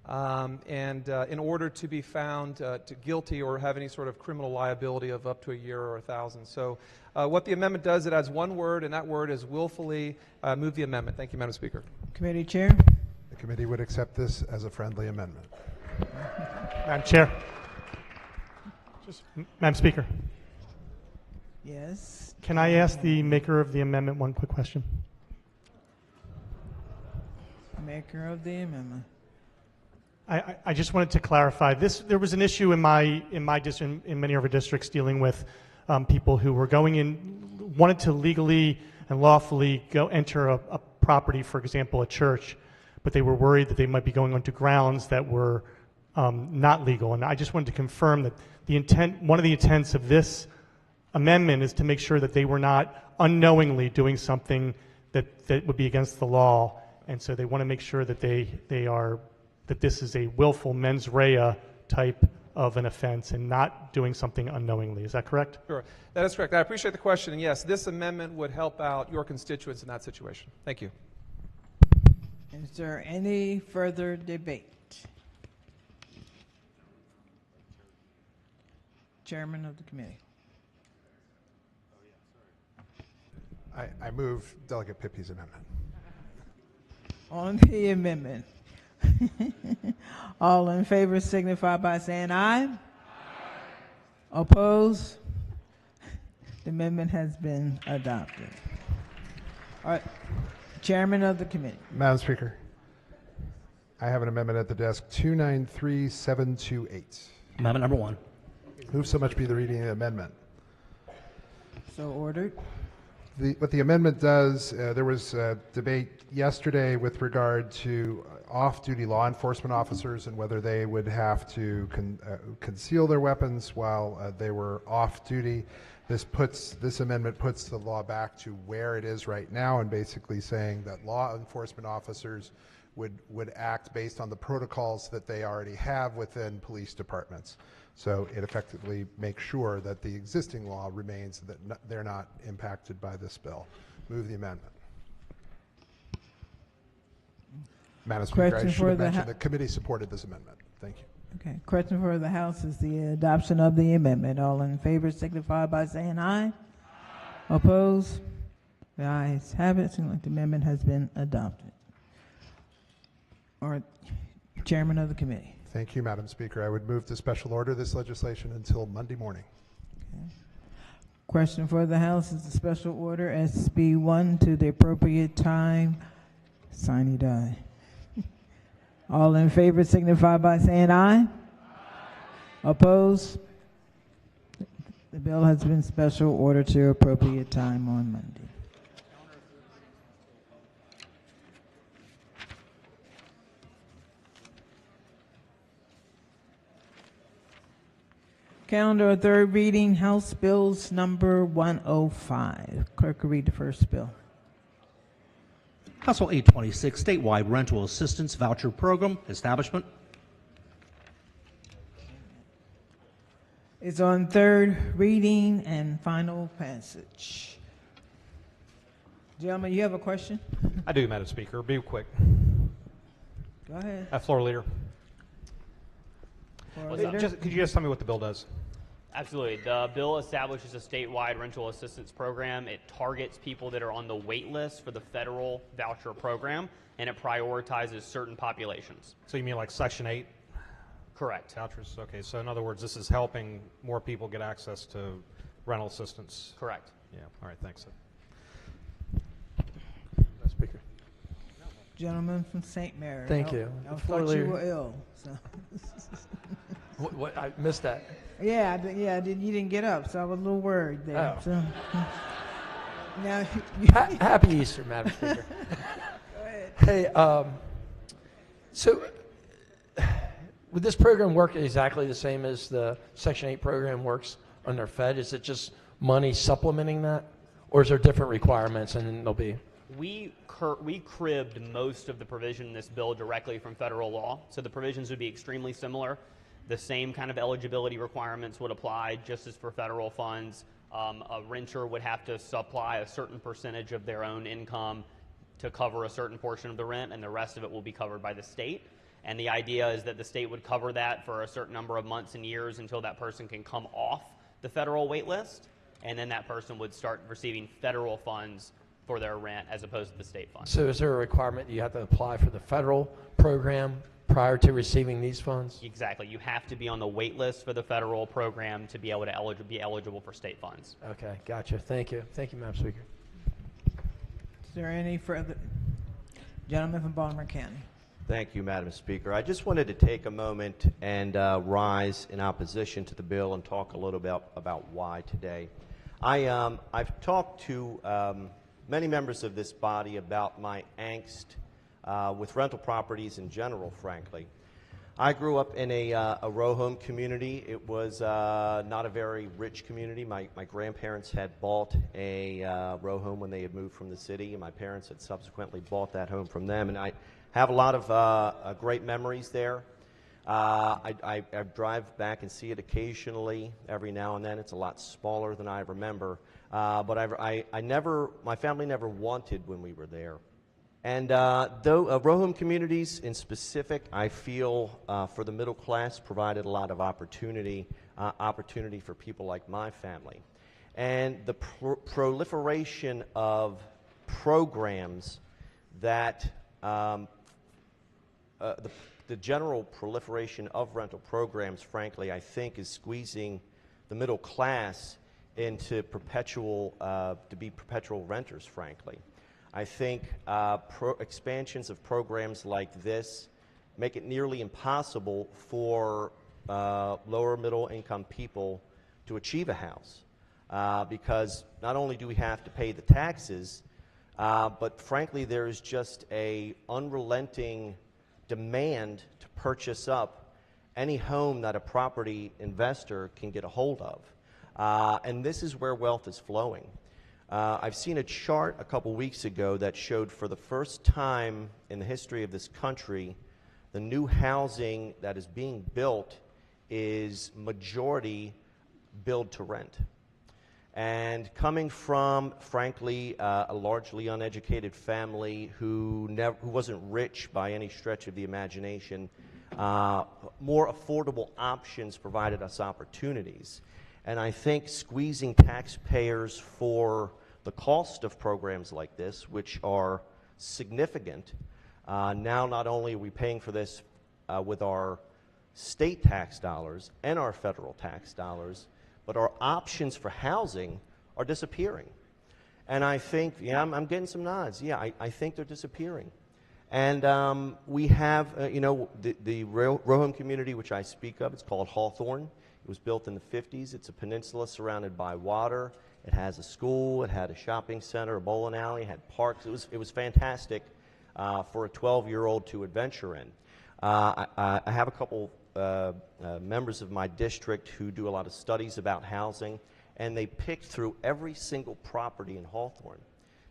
in order to be found guilty or have any sort of criminal liability of up to a year or 1,000. So what the amendment does, it adds one word, and that word is willfully. Move the amendment. Thank you, Madam Speaker. Committee Chair. The committee would accept this as a friendly amendment. Madam Chair. Madam Speaker. Yes. Can I ask the maker of the amendment one quick question? Maker of the amendment. I just wanted to clarify this. There was an issue in my district, in many of our districts, dealing with people who were going in, wanted to legally and lawfully go enter a property, for example, a church, but they were worried that they might be going onto grounds that were not legal. And I just wanted to confirm that one of the intents of this amendment is to make sure that they were not unknowingly doing something that would be against the law. And so they want to make sure that that this is a willful mens rea type of an offense and not doing something unknowingly. Is that correct? Sure. That is correct. I appreciate the question. And yes, this amendment would help out your constituents in that situation. Thank you. Is there any further debate? Chairman of the committee. I move Delegate Pippi's amendment. On the amendment. All in favor signify by saying aye. Opposed? The amendment has been adopted. All right. Chairman of the committee. Madam Speaker, I have an amendment at the desk 293728. Amendment number 1. Move so much be the reading of the amendment. So ordered. What the amendment does, there was a debate yesterday with regard to off-duty law enforcement officers and whether they would have to conceal their weapons while they were off-duty. This amendment puts the law back to where it is right now, and basically saying that law enforcement officers would act based on the protocols that they already have within police departments. So it effectively makes sure that the existing law remains, that they're not impacted by this bill. Move the amendment. Madam Speaker, I should have mentioned the committee supported this amendment. Thank you. Okay. Question for the House is the adoption of the amendment. All in favor signify by saying aye. Opposed? The ayes have it. Seems like the amendment has been adopted. All right. Chairman of the committee. Thank you, Madam Speaker. I would move to special order this legislation until Monday morning. Okay. Question for the House is the special order SB 1 to the appropriate time. Sine die. All in favor signify by saying aye. Opposed? The bill has been special ordered to appropriate time on Monday. Calendar of third reading, House Bills number 105. Clerk will read the first bill. House Bill 826, statewide rental assistance voucher program establishment. It's on third reading and final passage. Gentlemen, you have a question? I do, Madam Speaker. Be quick. Go ahead. Floor Leader. Floor Leader. Could you just tell me what the bill does? Absolutely. The bill establishes a statewide rental assistance program. It targets people that are on the wait list for the federal voucher program, and it prioritizes certain populations. So you mean like Section 8? Correct. Vouchers? Okay, so in other words, this is helping more people get access to rental assistance? Correct. Yeah, all right, thanks. Madam Speaker. Gentleman from St. Mary. Thank you. I thought you were ill. So. What, I missed that. Yeah, you didn't get up, so I was a little worried there. Oh. So, now, Happy Easter, Madam Speaker. Go ahead. Hey, so would this program work exactly the same as the Section 8 program works under Fed? Is it just money supplementing that? Or is there different requirements and then there'll be? We cribbed most of the provision in this bill directly from federal law, so the provisions would be extremely similar. The same kind of eligibility requirements would apply just as for federal funds. A renter would have to supply a certain percentage of their own income to cover a certain portion of the rent, and the rest of it will be covered by the state. And the idea is that the state would cover that for a certain number of months and years until that person can come off the federal wait list, and then that person would start receiving federal funds for their rent as opposed to the state funds. So is there a requirement that you have to apply for the federal program prior to receiving these funds? Exactly. You have to be on the wait list for the federal program to be able to be eligible for state funds. Okay, gotcha. Thank you. Thank you, Madam Speaker. Is there any further? Gentleman from Baltimore County. Thank you, Madam Speaker. I just wanted to take a moment and rise in opposition to the bill and talk a little bit about why today. I've talked to many members of this body about my angst with rental properties in general, frankly. I grew up in a row home community. It was not a very rich community. My grandparents had bought a row home when they had moved from the city, and my parents had subsequently bought that home from them. And I have a lot of great memories there. I drive back and see it occasionally, every now and then. It's a lot smaller than I remember. But my family never wanted when we were there. And though row home communities in specific, I feel for the middle class provided a lot of opportunity for people like my family. And the proliferation of programs that the general proliferation of rental programs, frankly, I think is squeezing the middle class into perpetual renters, frankly. I think expansions of programs like this make it nearly impossible for lower middle income people to achieve a house because not only do we have to pay the taxes, but frankly there is just a unrelenting demand to purchase up any home that a property investor can get a hold of. And this is where wealth is flowing. I've seen a chart a couple weeks ago that showed for the first time in the history of this country, the new housing that is being built is majority build to rent. And coming from, frankly, a largely uneducated family who wasn't rich by any stretch of the imagination, more affordable options provided us opportunities. And I think squeezing taxpayers for the cost of programs like this, which are significant, now not only are we paying for this with our state tax dollars and our federal tax dollars, but our options for housing are disappearing. And I think, yeah, I'm getting some nods. Yeah, I think they're disappearing. And we have, the row home community which I speak of, it's called Hawthorne. It was built in the 50s. It's a peninsula surrounded by water. It has a school. It had a shopping center, a bowling alley. It had parks. It was fantastic for a 12-year-old to adventure in. I have a couple members of my district who do a lot of studies about housing, and they picked through every single property in Hawthorne.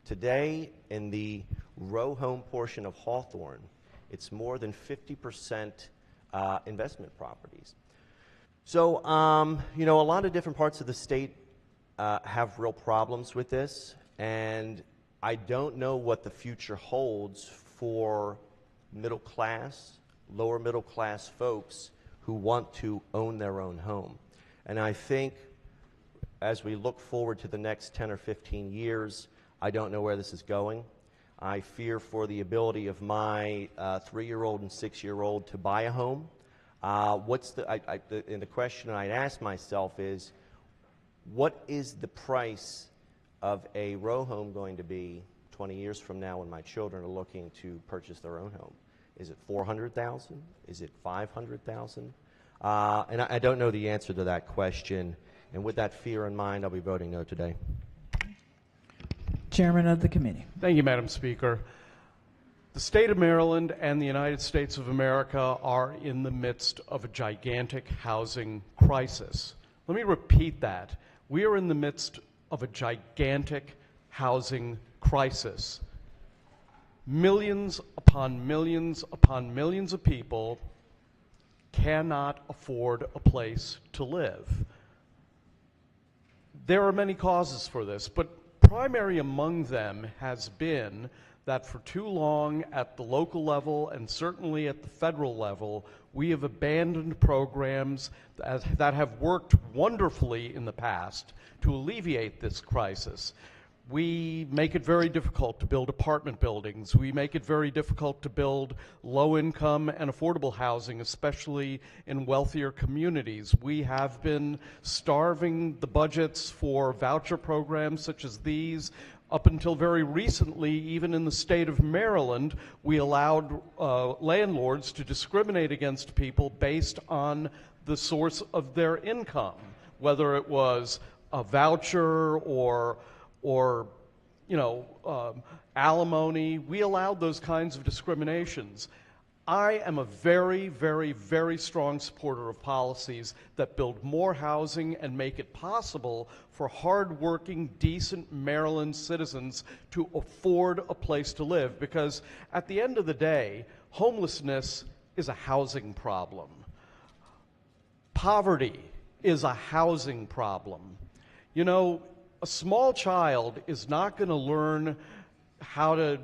Today, in the row home portion of Hawthorne, it's more than 50% investment properties. So, a lot of different parts of the state have real problems with this, and I don't know what the future holds for middle class, lower middle class folks who want to own their own home. And I think as we look forward to the next 10 or 15 years, I don't know where this is going. I fear for the ability of my 3-year-old and 6-year-old to buy a home. And the question I'd ask myself is, what is the price of a row home going to be 20 years from now when my children are looking to purchase their own home? Is it $400,000? Is it $500,000? And I don't know the answer to that question. And with that fear in mind, I'll be voting no today. Chairman of the committee. Thank you, Madam Speaker. The state of Maryland and the United States of America are in the midst of a gigantic housing crisis. Let me repeat that. We are in the midst of a gigantic housing crisis. Millions upon millions upon millions of people cannot afford a place to live. There are many causes for this, but primary among them has been that for too long at the local level and certainly at the federal level, we have abandoned programs that have worked wonderfully in the past to alleviate this crisis. We make it very difficult to build apartment buildings. We make it very difficult to build low-income and affordable housing, especially in wealthier communities. We have been starving the budgets for voucher programs such as these. Up until very recently, even in the state of Maryland, we allowed landlords to discriminate against people based on the source of their income, whether it was a voucher or alimony. We allowed those kinds of discriminations. I am a very, very, very strong supporter of policies that build more housing and make it possible for hardworking, decent Maryland citizens to afford a place to live, because at the end of the day, homelessness is a housing problem. Poverty is a housing problem. You know, a small child is not going to learn how to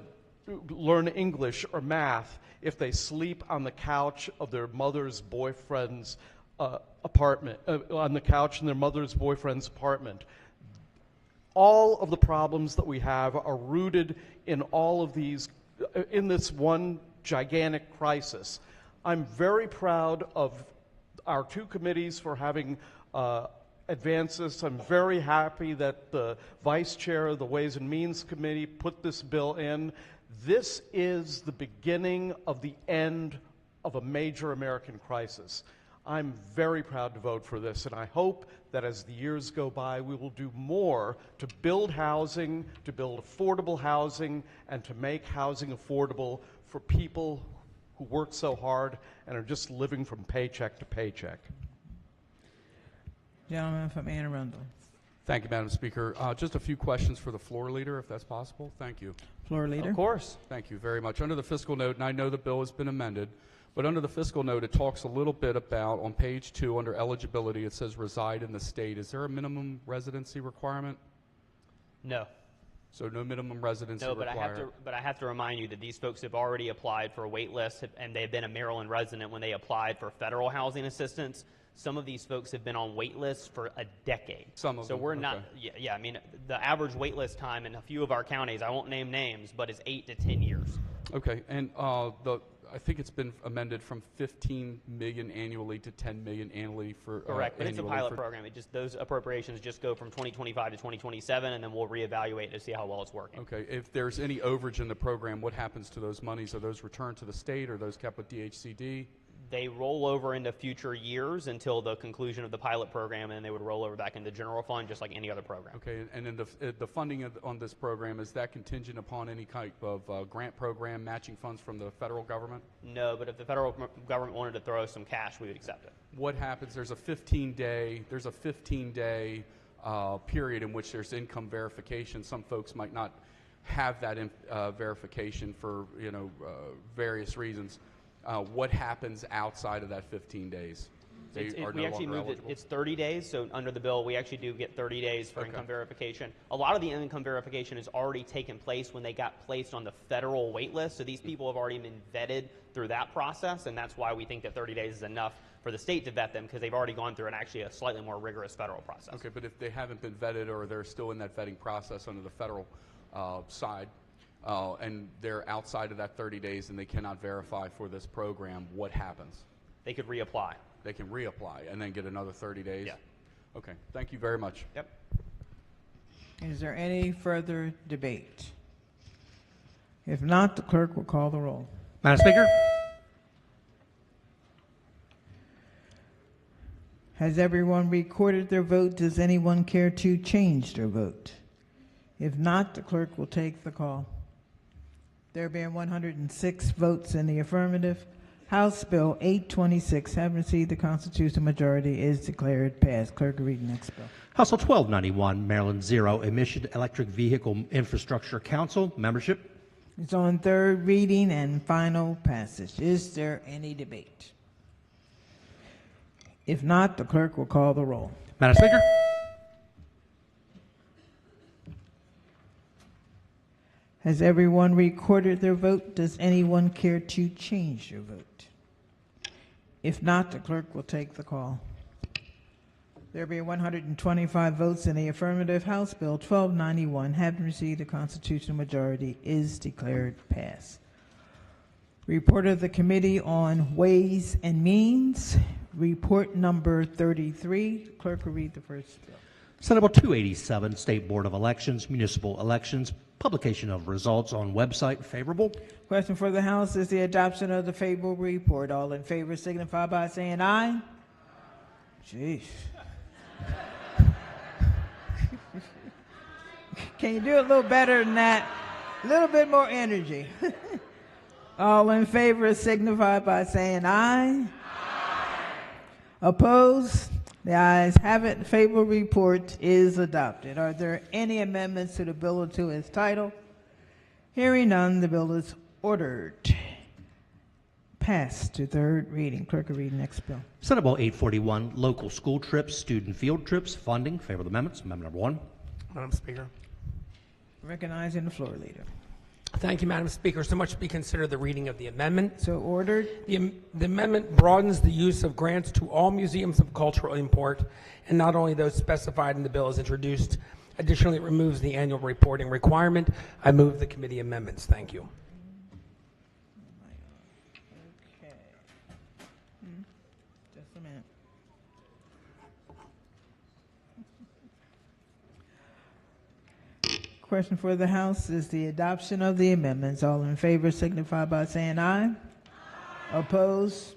learn English or math if they sleep on the couch of their mother's boyfriend's apartment, on the couch in their mother's boyfriend's apartment. All of the problems that we have are rooted in all of these, in this one gigantic crisis. I'm very proud of our two committees for having advances. I'm very happy that the Vice Chair of the Ways and Means Committee put this bill in. This is the beginning of the end of a major American crisis. I'm very proud to vote for this, and I hope that as the years go by, we will do more to build housing, to build affordable housing, and to make housing affordable for people who work so hard and are just living from paycheck to paycheck. Gentleman from Anne Arundel. Thank you, Madam Speaker. Just a few questions for the floor leader, if that's possible. Thank you. Floor leader. Of course. Thank you very much. Under the fiscal note, and I know the bill has been amended, but under the fiscal note, it talks a little bit about, on page 2, under eligibility, it says reside in the state. Is there a minimum residency requirement? No. So no minimum residency required? No, but I have to remind you that these folks have already applied for a wait list, and they've been a Maryland resident when they applied for federal housing assistance. Some of these folks have been on wait lists for a decade. Some of them. So we're not, I mean, the average wait list time in a few of our counties, I won't name names, but is 8 to 10 years. Okay, and I think it's been amended from 15 million annually to 10 million annually for correct, but it's a pilot program. It just, those appropriations just go from 2025 to 2027, and then we'll reevaluate to see how well it's working. Okay, if there's any overage in the program, what happens to those monies? Are those returned to the state, or are those kept with DHCD? They roll over into future years until the conclusion of the pilot program, and then they would roll over back into general fund just like any other program. Okay, and then the funding on this program, is that contingent upon any type of grant program, matching funds from the federal government? No, but if the federal government wanted to throw us some cash, we would accept it. What happens? There's a 15-day period in which there's income verification. Some folks might not have that verification for various reasons. What happens outside of that 15 days? We actually moved it. It's 30 days. So under the bill, we actually do get 30 days for income verification. A lot of the income verification has already taken place when they got placed on the federal wait list. So these people have already been vetted through that process, and that's why we think that 30 days is enough for the state to vet them, because they've already gone through a slightly more rigorous federal process. Okay, but if they haven't been vetted, or they're still in that vetting process under the federal side, and they're outside of that 30 days and they cannot verify for this program, what happens? They could reapply. They can reapply and then get another 30 days? Yeah. Okay, thank you very much. Yep. Is there any further debate? If not, the clerk will call the roll. Madam Speaker? Has everyone recorded their vote? Does anyone care to change their vote? If not, the clerk will take the call. There being 106 votes in the affirmative, House Bill 826, having received the constitutional majority, is declared passed. Clerk will read the next bill. House Bill 1291, Maryland Zero Emission Electric Vehicle Infrastructure Council membership. It's on third reading and final passage. Is there any debate? If not, the clerk will call the roll. Madam Speaker? Has everyone recorded their vote? Does anyone care to change your vote? If not, the clerk will take the call. There be 125 votes in the affirmative. House Bill 1291, having received a constitutional majority, is declared passed. Report of the Committee on Ways and Means, report number 33. Clerk will read the first bill. Senate Bill 287, State Board of Elections, Municipal Elections, publication of results on website. Favorable. Question for the House is the adoption of the favorable report. All in favor signify by saying aye. Jeez. Can you do a little better than that? A little bit more energy. All in favor signify by saying aye. Opposed? The ayes have it. The favorable report is adopted. Are there any amendments to the bill or to its title? Hearing none, the bill is ordered. Passed to third reading. Clerk will read the next bill. Senate Bill 841, local school trips, student field trips, funding. Favorable amendments. Amendment number 1. Madam Speaker. Recognizing the floor leader. Thank you, Madam Speaker. So much to be considered the reading of the amendment. So ordered. The amendment broadens the use of grants to all museums of cultural import, and not only those specified in the bill as introduced. Additionally, it removes the annual reporting requirement. I move the committee amendments. Thank you. Okay. Just a minute. Question for the House is the adoption of the amendments. All in favor signify by saying aye. Opposed?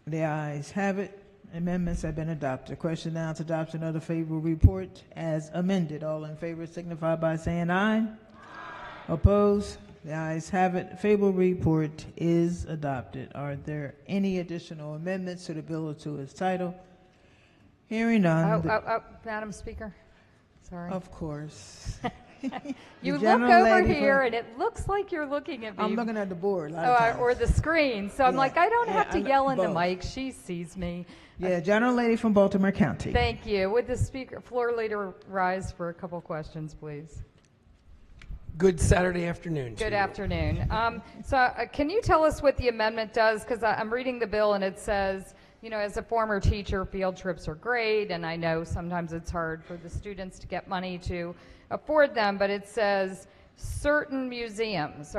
The ayes have it. Amendments have been adopted. Question now is adoption of the favorable report as amended. All in favor signify by saying aye. Opposed? The ayes have it. Favorable report is adopted. Are there any additional amendments to the bill or to its title? Hearing none. Madam Speaker. Sorry. Of course. You The look general over lady here, from- and it looks like you're looking at me. I'm looking at the board. a lot of times. Or the screen. So I'm Yeah, like, I don't have yeah, to I know- yell into both. Mike. She sees me. Yeah, general lady from Baltimore County. Thank you. Would the speaker, floor leader rise for a couple questions, please? Good Saturday afternoon. to Good you. afternoon. Can you tell us what the amendment does? Because I'm reading the bill and it says, you know, as a former teacher, field trips are great, and I know sometimes it's hard for the students to get money to afford them, but it says certain museums.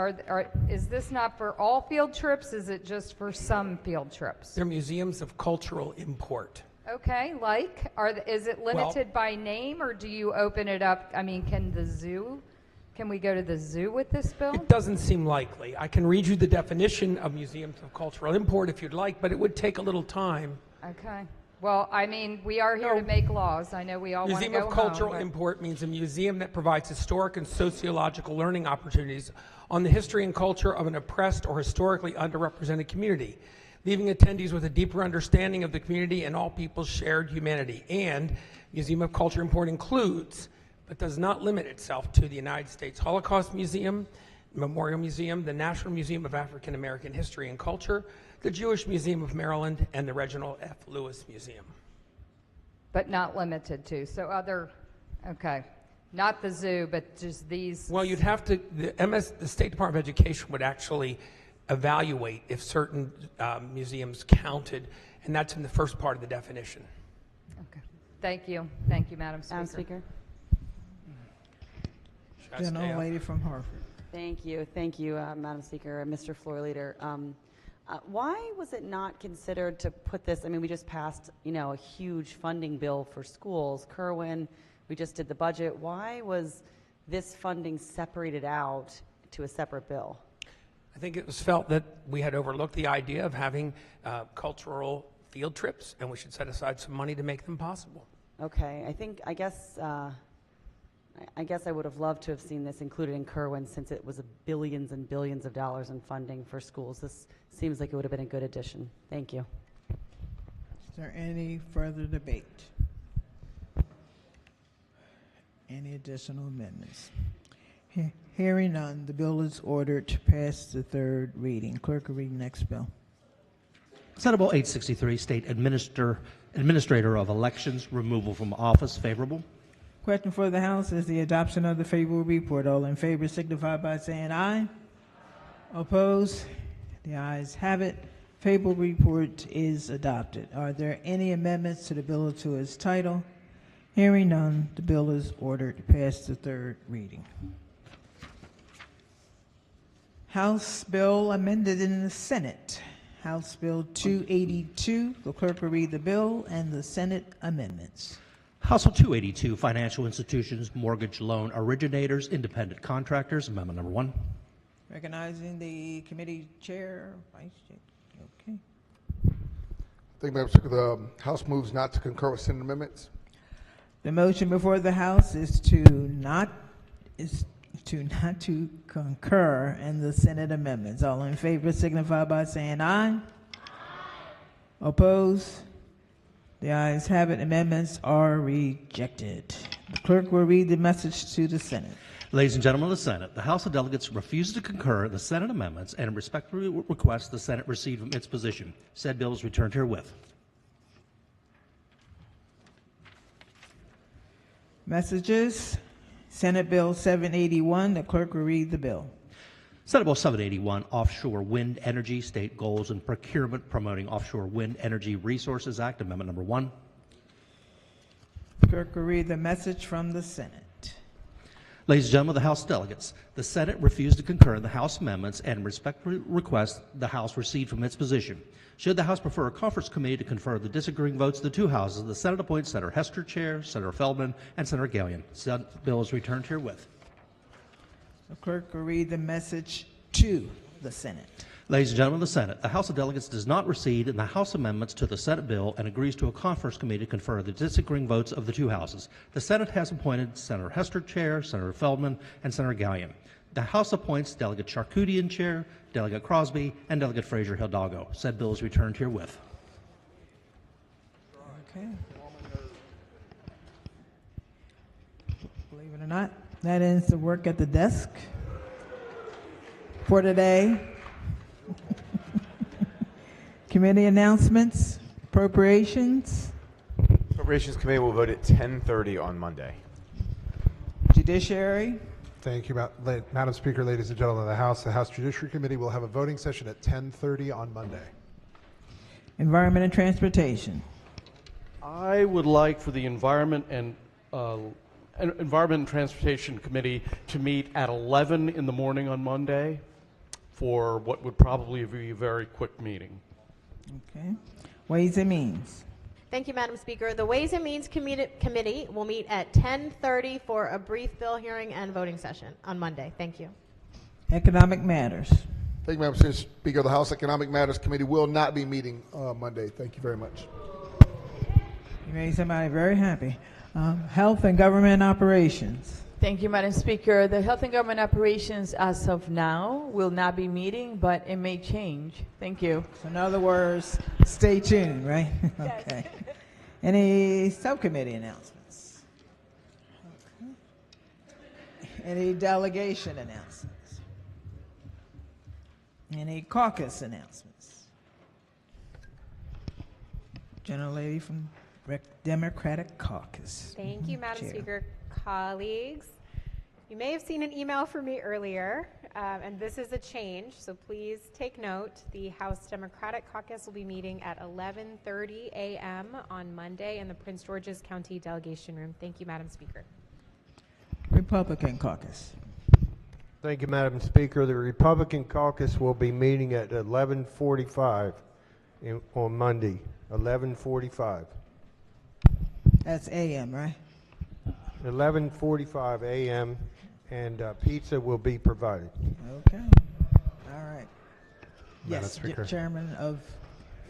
Is this not for all field trips? Is it just for some field trips? They're museums of cultural import. Okay, is it limited by name, or do you open it up? I mean, can we go to the zoo with this bill? It doesn't seem likely. I can read you the definition of museums of cultural import if you'd like, but it would take a little time. Okay. Well, I mean, we are here to make laws. I know we all want to Museum go of Cultural home, Import means a museum that provides historic and sociological learning opportunities on the history and culture of an oppressed or historically underrepresented community, leaving attendees with a deeper understanding of the community and all people's shared humanity. And Museum of Cultural Import includes, but does not limit itself to, the United States Holocaust Museum, Memorial Museum, the National Museum of African American History and Culture, the Jewish Museum of Maryland, and the Reginald F. Lewis Museum. but not limited to. So okay, not the zoo, but just these. Well, you'd have to, the State Department of Education would actually evaluate if certain museums counted, and that's in the first part of the definition. Thank you, Madam Speaker. Madam Speaker. General lady from Harvard. Thank you, Madam Speaker, Mr. Floor Leader. Why was it not considered to put this? I mean, we just passed, a huge funding bill for schools. Kerwin, we just did the budget. Why was this funding separated out to a separate bill? I think it was felt that we had overlooked the idea of having cultural field trips, and we should set aside some money to make them possible. Okay, I guess I would have loved to have seen this included in Kerwin, since it was billions and billions of dollars in funding for schools. This seems like it would have been a good addition. Thank you. Is there any further debate? Any additional amendments? Hearing none, the bill is ordered to pass the third reading. Clerk will read the next bill. Senate Bill 863, State Administrator of Elections, removal from office. Favorable. Question for the House is the adoption of the favorable report. All in favor signify by saying aye. Opposed? The ayes have it. Favorable report is adopted. Are there any amendments to the bill to its title? Hearing none, the bill is ordered to pass the third reading. House bill amended in the Senate. House Bill 282. The clerk will read the bill and the Senate amendments. House Bill 282, Financial Institutions, Mortgage Loan Originators, Independent Contractors, Amendment number 1. Recognizing the committee chair, vice chair. Okay. Thank you, Madam Speaker. The House moves not to concur with Senate amendments. The motion before the House is to not to concur in the Senate amendments. All in favor signify by saying aye. Opposed? The ayes have it. Amendments are rejected. The clerk will read the message to the Senate. Ladies and gentlemen of the Senate, the House of Delegates refuses to concur in the Senate amendments and respectfully requests the Senate recede from its position. Said bill is returned herewith. Messages. Senate Bill 781. The clerk will read the bill. Senate Bill 781, Offshore Wind Energy State Goals and Procurement Promoting Offshore Wind Energy Resources Act, Amendment number 1. Clerk will read the message from the Senate. Ladies and gentlemen of the House delegates, the Senate refused to concur in the House amendments and respectfully request the House recede from its position. Should the House prefer a conference committee to confer the disagreeing votes of the two houses, the Senate appoints Senator Hester chair, Senator Feldman, and Senator Gallion. Said bill is returned herewith. The clerk will read the message to the Senate. Ladies and gentlemen of the Senate, the House of Delegates does not recede in the House amendments to the Senate bill and agrees to a conference committee to confer the disagreeing votes of the two houses. The Senate has appointed Senator Hester chair, Senator Feldman, and Senator Gallion. The House appoints Delegate Charkoudian chair, Delegate Crosby, and Delegate Frazier Hidalgo. Said bill is returned herewith. Okay. Believe it or not, that ends the work at the desk for today. Committee announcements, appropriations. Appropriations Committee will vote at 10:30 on Monday. Judiciary. Thank you, Madam Speaker, ladies and gentlemen of the House. The House Judiciary Committee will have a voting session at 10:30 on Monday. Environment and Transportation. I would like for the Environment and Transportation Committee to meet at 11 in the morning on Monday for what would probably be a very quick meeting. Okay. Ways and Means. Thank you, Madam Speaker. The Ways and Means Committee will meet at 10:30 for a brief bill hearing and voting session on Monday. Thank you. Economic Matters. Thank you, Madam Speaker. The House Economic Matters Committee will not be meeting Monday. Thank you very much. You made somebody very happy. Health and Government Operations. Thank you, Madam Speaker. The Health and Government Operations, as of now, will not be meeting, but it may change. Thank you. So in other words, stay tuned, right? Okay. Any subcommittee announcements? Okay. Any delegation announcements? Any caucus announcements? Gentlelady from Democratic Caucus. Thank you, Madam Chair. Speaker. Colleagues, you may have seen an email from me earlier, and this is a change, so please take note. The House Democratic Caucus will be meeting at 11:30 a.m. on Monday in the Prince George's County Delegation Room. Thank you, Madam Speaker. Republican Caucus. Thank you, Madam Speaker. The Republican Caucus will be meeting at 11:45 on Monday, 11:45. That's AM, right? 11:45 a.m. and pizza will be provided. Okay. All right. Madam Yes, Speaker. Chairman of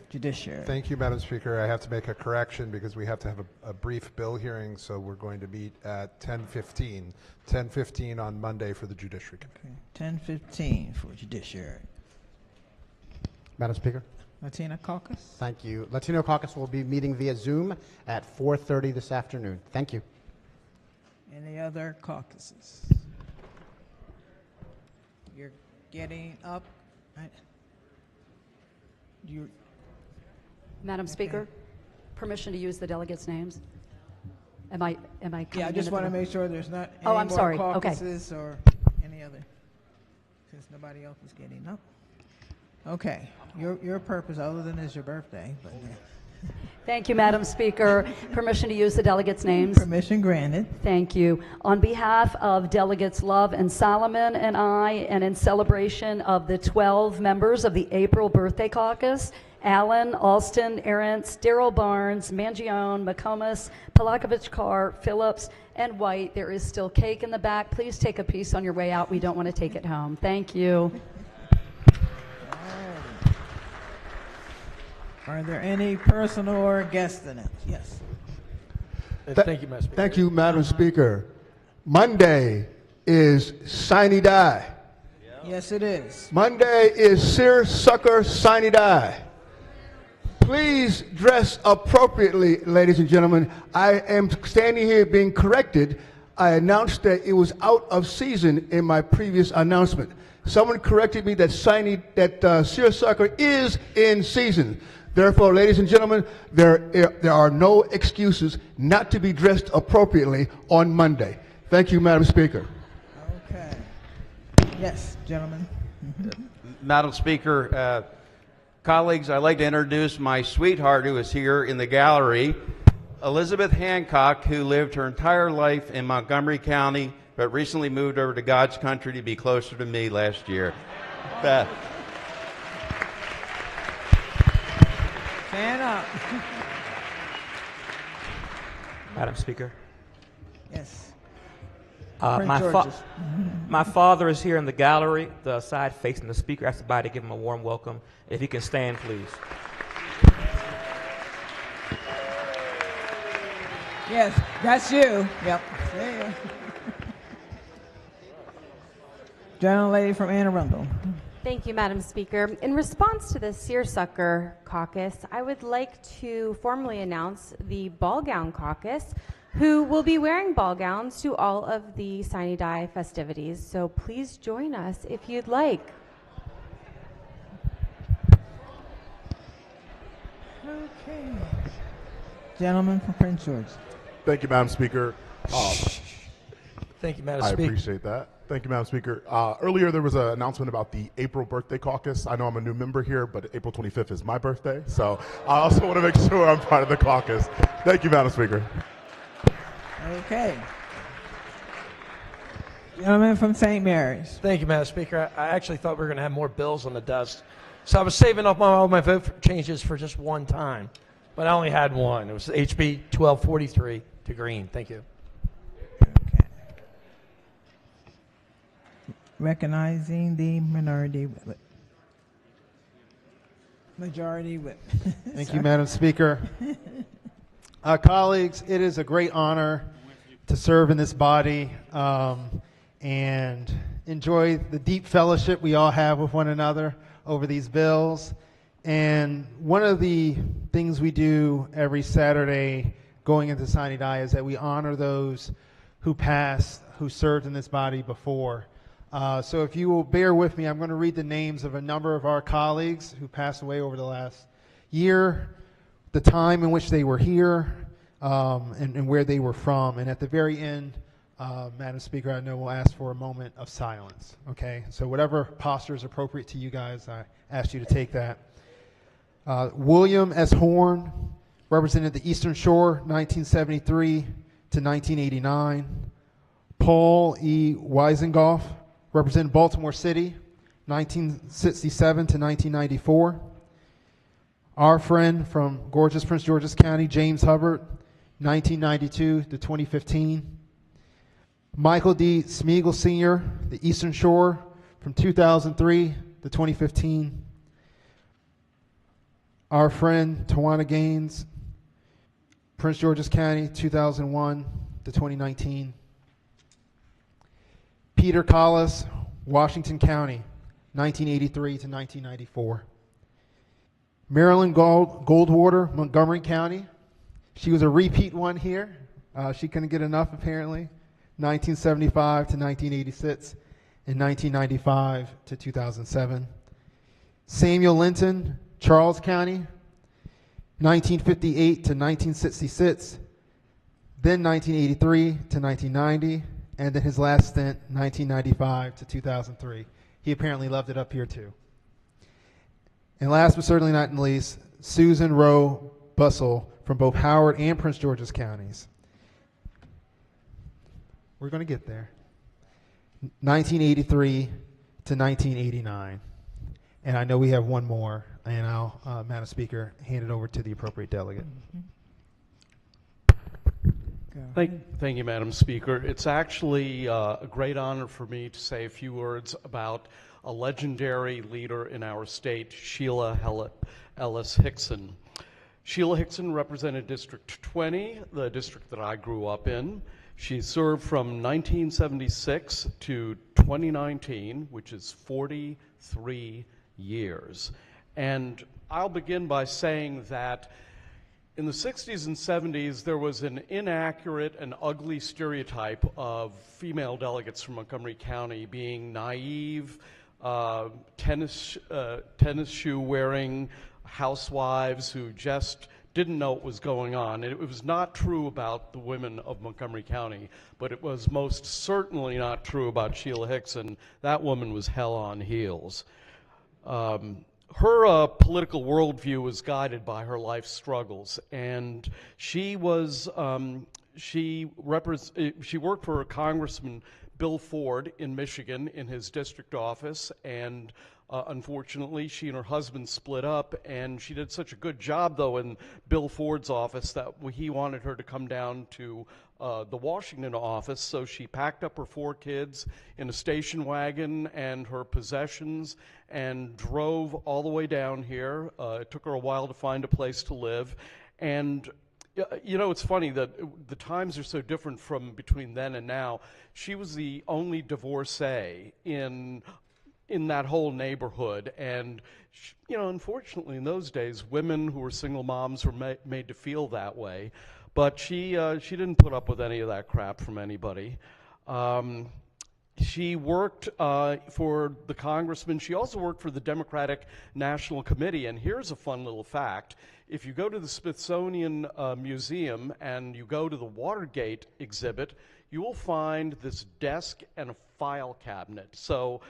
Judiciary. Thank you, Madam Speaker. I have to make a correction because we have to have a brief bill hearing, so we're going to meet at 10:15. 10:15 on Monday for the Judiciary Committee. 10:15 for Judiciary. Madam Speaker. Latino Caucus. Thank you. Latino Caucus will be meeting via Zoom at 4:30 this afternoon. Thank you. Any other caucuses? You're getting up, right? Madam Speaker, permission to use the delegates' names? Am I coming Yeah, I in just at want to the- make sure there's not Oh, any I'm more sorry. Okay. caucuses or any other, since nobody else is getting up. Okay, your purpose, other than it's your birthday, but Thank you, Madam Speaker. Permission to use the delegates' names? permission granted. Thank you. On behalf of Delegates Love and Solomon and I, and in celebration of the 12 members of the April Birthday Caucus, Allen, Alston, Arentz, Darrell Barnes, Mangione, McComas, Pelakovich Carr, Phillips, and White, there is still cake in the back. Please take a piece on your way out. We don't want to take it home. Thank you. Are there any personal or guest announcements? Yes. Thank you, Madam Speaker. Thank you, Madam Speaker. Monday is Sine Die. Yes, it is. Monday is Seersucker Sine Die. Please dress appropriately, ladies and gentlemen. I am standing here being corrected. I announced that it was out of season in my previous announcement. Someone corrected me that Seersucker is in season. Therefore, ladies and gentlemen, there are no excuses not to be dressed appropriately on Monday. Thank you, Madam Speaker. Okay. Yes, gentlemen. Madam Speaker, colleagues, I'd like to introduce my sweetheart who is here in the gallery, Elizabeth Hancock, who lived her entire life in Montgomery County, but recently moved over to God's country to be closer to me last year. Beth. Stand up. Madam Speaker. Yes. My, Prince George's. my father is here in the gallery, the side facing the speaker. I ask everybody to give him a warm welcome. If he can stand, please. Yes, that's you. Yep. There you Gentlelady from Anne Arundel. Thank you, Madam Speaker. In response to the Seersucker Caucus, I would like to formally announce the Ball Gown Caucus, who will be wearing ball gowns to all of the Sine Die festivities. So please join us if you'd like. Okay. Gentleman from Prince George. Thank you, Madam Speaker. Thank you, Madam I Speaker. appreciate that. Thank you, Madam Speaker. Earlier, there was an announcement about the April birthday caucus. I know I'm a new member here, but April 25th is my birthday, so I also want to make sure I'm part of the caucus. Thank you, Madam Speaker. Okay. Gentleman from St. Mary's. Thank you, Madam Speaker. I actually thought we were going to have more bills on the desk, so I was saving up all my vote changes for just one time, but I only had one. It was HB 1243 to green. Thank you. Recognizing the minority whip. Majority whip. Thank you, Madam Speaker. Colleagues, it is a great honor to serve in this body and enjoy the deep fellowship we all have with one another over these bills. And one of the things we do every Saturday going into Sine Die is that we honor those who passed, who served in this body before. So if you will bear with me, I'm going to read the names of a number of our colleagues who passed away over the last year, the time in which they were here, and where they were from. And at the very end, Madam Speaker, I know we'll ask for a moment of silence. Okay? So whatever posture is appropriate to you guys, I ask you to take that. William S. Horn represented the Eastern Shore, 1973 to 1989. Paul E. Weisengoff represented Baltimore City, 1967 to 1994. Our friend from gorgeous Prince George's County, James Hubbard, 1992 to 2015. Michael D. Smeagol Sr., the Eastern Shore, from 2003 to 2015. Our friend Tawana Gaines, Prince George's County, 2001 to 2019. Peter Collis, Washington County, 1983 to 1994. Marilyn Goldwater, Montgomery County. She was a repeat one here. She couldn't get enough, apparently. 1975 to 1986 and 1995 to 2007. Samuel Linton, Charles County, 1958 to 1966. then 1983 to 1990, and then his last stint, 1995 to 2003. He apparently loved it up here too. And last but certainly not least, Susan Rowe Bussell from both Howard and Prince George's counties. We're going to get there. 1983 to 1989. And I know we have one more, and I'll, Madam Speaker, hand it over to the appropriate delegate. Thank you, Madam Speaker. It's actually a great honor for me to say a few words about a legendary leader in our state, Sheila Ellis Hickson. Sheila Hickson represented District 20, the district that I grew up in. She served from 1976 to 2019, which is 43 years. And I'll begin by saying that in the 60s and 70s, there was an inaccurate and ugly stereotype of female delegates from Montgomery County being naive, tennis shoe wearing housewives who just didn't know what was going on. And it was not true about the women of Montgomery County, but it was most certainly not true about Sheila Hickson. That woman was hell on heels. Her political worldview was guided by her life struggles, and she was she worked for Congressman Bill Ford in Michigan in his district office, and unfortunately she and her husband split up, and she did such a good job though in Bill Ford's office that he wanted her to come down to the Washington office, so she packed up her 4 kids in a station wagon and her possessions and drove all the way down here. It took her a while to find a place to live, and you know, it's funny that the times are so different from between then and now. She was the only divorcee in that whole neighborhood, and you know, unfortunately in those days, women who were single moms were made to feel that way. But she didn't put up with any of that crap from anybody. She worked for the congressman. She also worked for the Democratic National Committee. And here's a fun little fact. If you go to the Smithsonian Museum and you go to the Watergate exhibit, you will find this desk and a file cabinet. So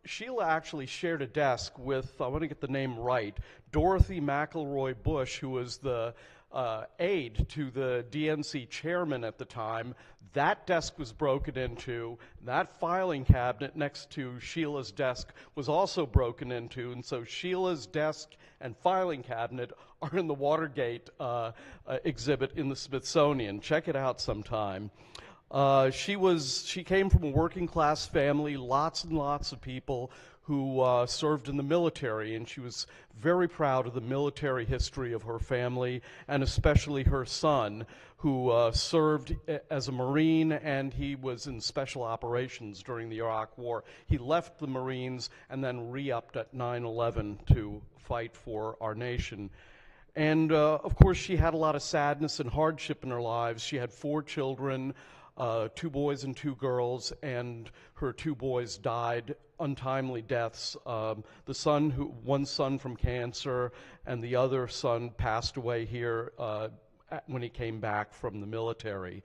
Sheila actually shared a desk with, I want to get the name right, Dorothy McElroy Bush, who was the aide to the DNC chairman at the time. That desk was broken into. That filing cabinet next to Sheila's desk was also broken into, and so Sheila's desk and filing cabinet are in the Watergate exhibit in the Smithsonian. Check it out sometime. She came from a working class family, lots and lots of people who served in the military, and she was very proud of the military history of her family, and especially her son, who served as a Marine, and he was in special operations during the Iraq War. He left the Marines and then re-upped at 9/11 to fight for our nation. And of course, she had a lot of sadness and hardship in her lives. She had 4 children, 2 boys and 2 girls, and her 2 boys died untimely deaths. One son from cancer, and the other son passed away here when he came back from the military.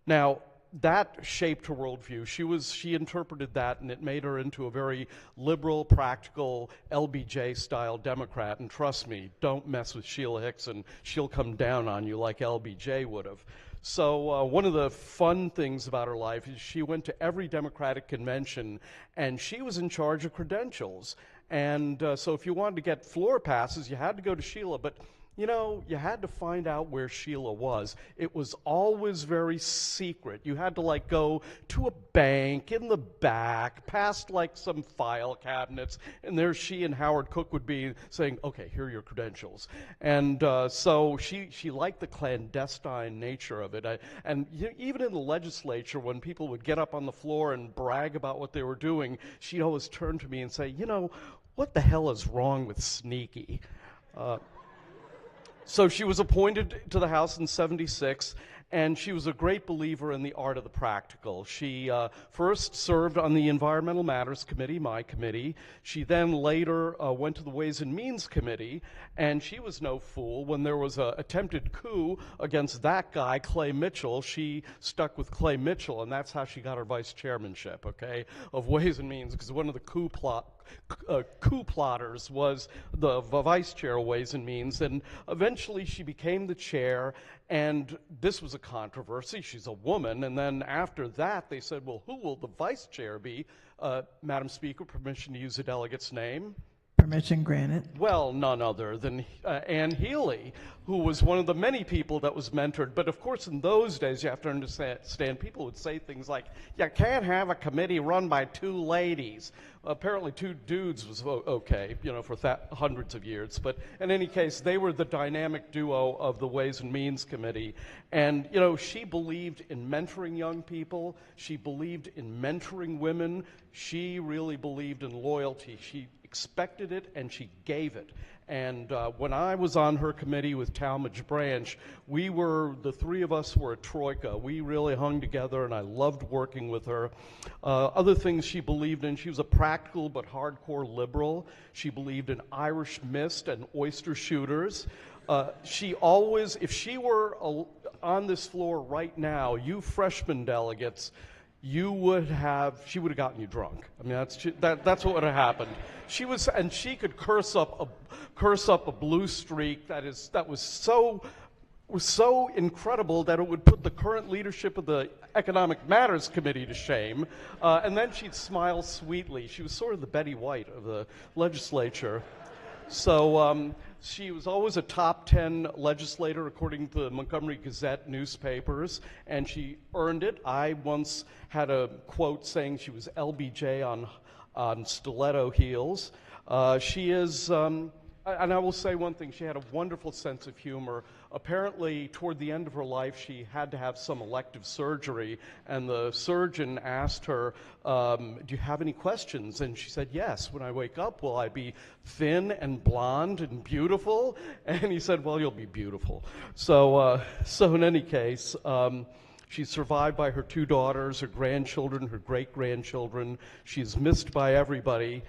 Now, that shaped her worldview. She interpreted that, and it made her into a very liberal, practical, LBJ-style Democrat. And trust me, don't mess with Sheila Hickson. She'll come down on you like LBJ would have. So one of the fun things about her life is she went to every Democratic convention, and she was in charge of credentials. And so if you wanted to get floor passes, you had to go to Sheila. But you know, you had to find out where Sheila was. It was always very secret. You had to like go to a bank in the back, past like some file cabinets, and there she and Howard Cook would be saying, okay, here are your credentials. And so she liked the clandestine nature of it. And even in the legislature, when people would get up on the floor and brag about what they were doing, she'd always turn to me and say, you know, what the hell is wrong with sneaky? So she was appointed to the House in '76, and she was a great believer in the art of the practical. She first served on the Environmental Matters Committee, my committee. She then later went to the Ways and Means Committee, and she was no fool. When there was an attempted coup against that guy, Clay Mitchell, she stuck with Clay Mitchell, and that's how she got her vice chairmanship, okay, of Ways and Means, because one of the coup plotters was the vice chair of Ways and Means, and eventually she became the chair, and this was a controversy. She's a woman, and then after that they said, well, who will the vice chair be? Madam Speaker, permission to use a delegate's name? Permission granted. Well, none other than Ann Healy, who was one of the many people that was mentored. But of course, in those days, you have to understand, people would say things like, you can't have a committee run by two ladies. Apparently, two dudes was okay, you know, for hundreds of years. But in any case, they were the dynamic duo of the Ways and Means Committee. And, you know, she believed in mentoring young people. She believed in mentoring women. She really believed in loyalty. She expected it and she gave it. And when I was on her committee with Talmadge Branch, the three of us were a troika. We really hung together, and I loved working with her. Other things she believed in: she was a practical but hardcore liberal. She believed in Irish mist and oyster shooters. She always, if she were on this floor right now, you freshman delegates, she would have gotten you drunk. I mean, that's what would have happened. She could curse up a blue streak that was so incredible that it would put the current leadership of the Economic Matters Committee to shame. And then she'd smile sweetly. She was sort of the Betty White of the legislature. So she was always a top 10 legislator according to the Montgomery Gazette newspapers, and she earned it. I once had a quote saying she was LBJ on stiletto heels. She is, and I will say one thing, she had a wonderful sense of humor. Apparently, toward the end of her life, she had to have some elective surgery, and the surgeon asked her, do you have any questions? And she said, yes. When I wake up, will I be thin and blonde and beautiful? And he said, well, you'll be beautiful. So in any case, she's survived by her two daughters, her grandchildren, her great-grandchildren. She's missed by everybody.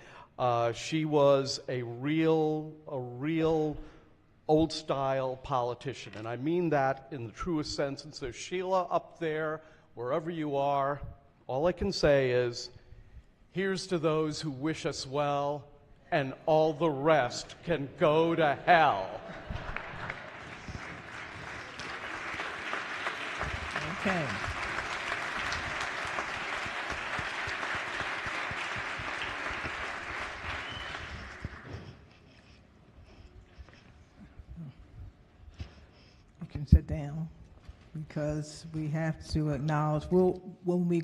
She was a real old-style politician, and I mean that in the truest sense. And so, Sheila, up there, wherever you are, all I can say is, here's to those who wish us well, and all the rest can go to hell. Okay. You can sit down because we have to acknowledge, when we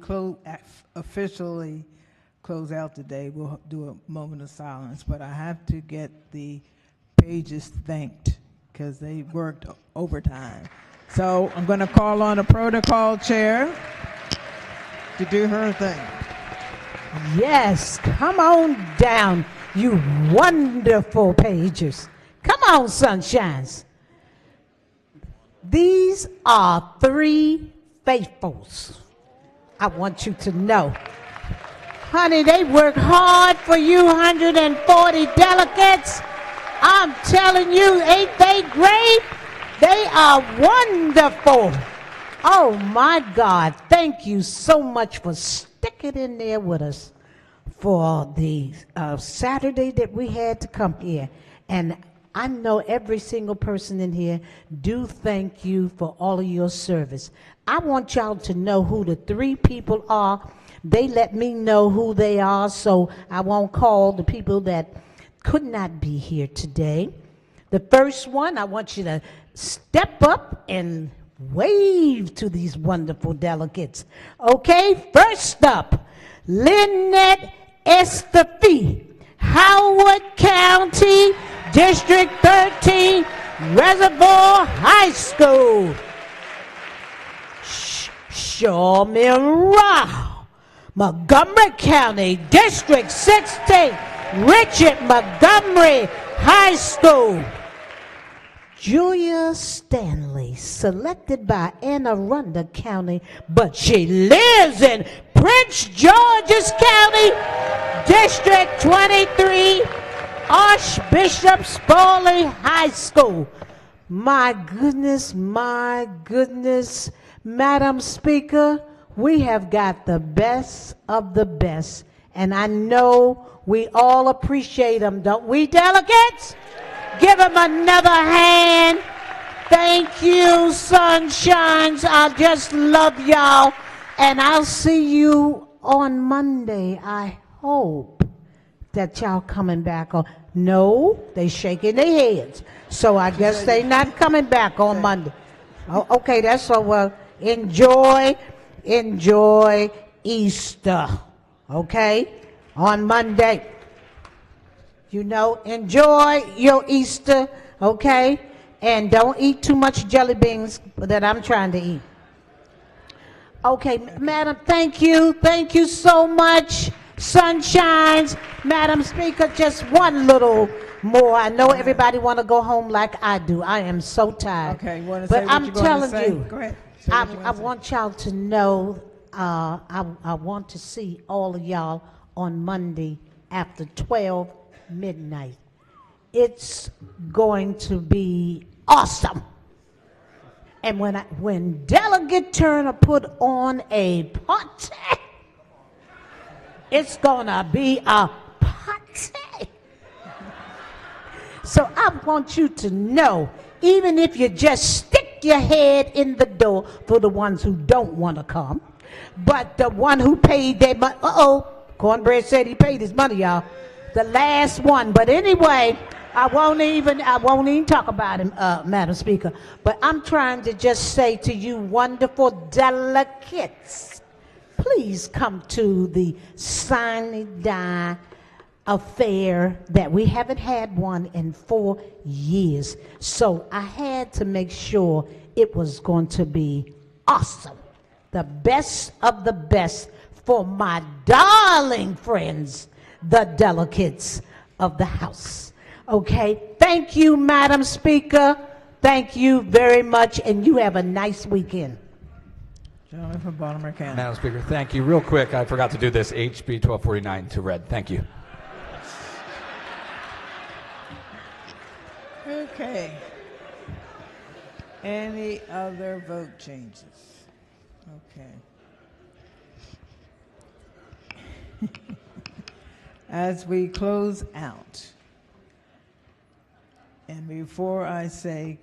officially close out today, we'll do a moment of silence, but I have to get the pages thanked because they worked overtime. So I'm going to call on the protocol chair to do her thing. Yes, come on down, you wonderful pages. Come on, sunshines. These are three faithfuls. I want you to know. Honey, they work hard for you 140 delegates. I'm telling you, ain't they great? They are wonderful. Oh my God, thank you so much for sticking in there with us for the Saturday that we had to come here. And I know every single person in here do thank you for all of your service. I want y'all to know who the three people are. They let me know who they are, so I won't call the people that could not be here today. The first one, I want you to step up and wave to these wonderful delegates. Okay, first up, Lynette Estefy, Howard County, District 13, Reservoir High School. Shawmin Rao, Montgomery County, District 16, Richard Montgomery High School. Julia Stanley, selected by Anne Arundel County, but she lives in Prince George's County, District 23, Archbishop Spaulding High School. My goodness, Madam Speaker, we have got the best of the best, and I know we all appreciate them, don't we, delegates? Give them another hand. Thank you, sunshines. I just love y'all, and I'll see you on Monday. I hope that y'all coming back on. No, they shaking their heads. So I guess they not coming back on Monday. Oh, okay, that's all. Well, enjoy Easter. Okay, on Monday. You know, enjoy your Easter. Okay, and don't eat too much jelly beans that I'm trying to eat. Okay, Madam, thank you so much. Sunshines, Madam Speaker, just one little more. I know everybody want to go home like I do. I am so tired. Okay, you want to but say what I'm you're going to telling say? you, Go ahead. I want y'all to know. I want to see all of y'all on Monday after 12 midnight. It's going to be awesome. And when Delegate Turner put on a party, it's gonna be a party. So I want you to know, even if you just stick your head in the door for the ones who don't want to come, but the one who paid their money, Cornbread said he paid his money, y'all. The last one. But anyway, I won't even talk about him, Madam Speaker. But I'm trying to just say to you wonderful delegates, please come to the Sine Die affair that we haven't had one in 4 years. So I had to make sure it was going to be awesome. The best of the best for my darling friends, the delegates of the House. Okay, thank you, Madam Speaker. Thank you very much, and you have a nice weekend. Gentleman from Baltimore County. Madam Speaker, thank you. Real quick, I forgot to do this. HB 1249 to read. Thank you. Okay. Any other vote changes? Okay. As we close out, and before I say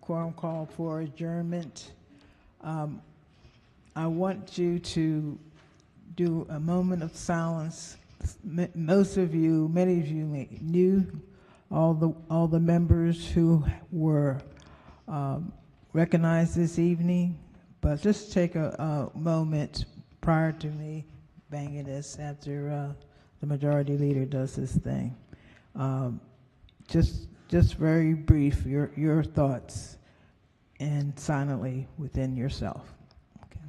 quorum call for adjournment, I want you to do a moment of silence. Many of you knew all the members who were recognized this evening, but just take a moment prior to me banging this after the majority leader does his thing. Just very brief, your thoughts, and silently within yourself. Okay.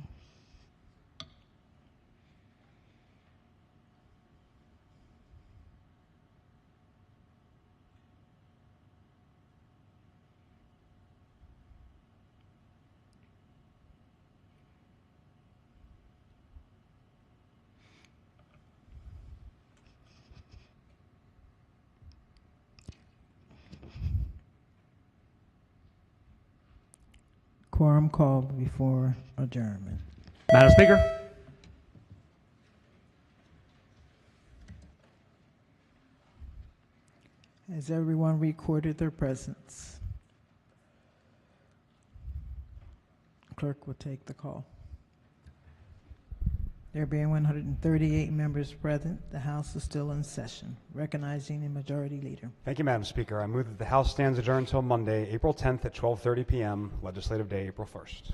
Quorum called before adjournment. Madam Speaker. Has everyone recorded their presence? Clerk will take the call. There being 138 members present, the House is still in session. Recognizing the majority leader. Thank you, Madam Speaker. I move that the House stands adjourned until Monday, April 10th at 12:30 p.m., legislative day, April 1st.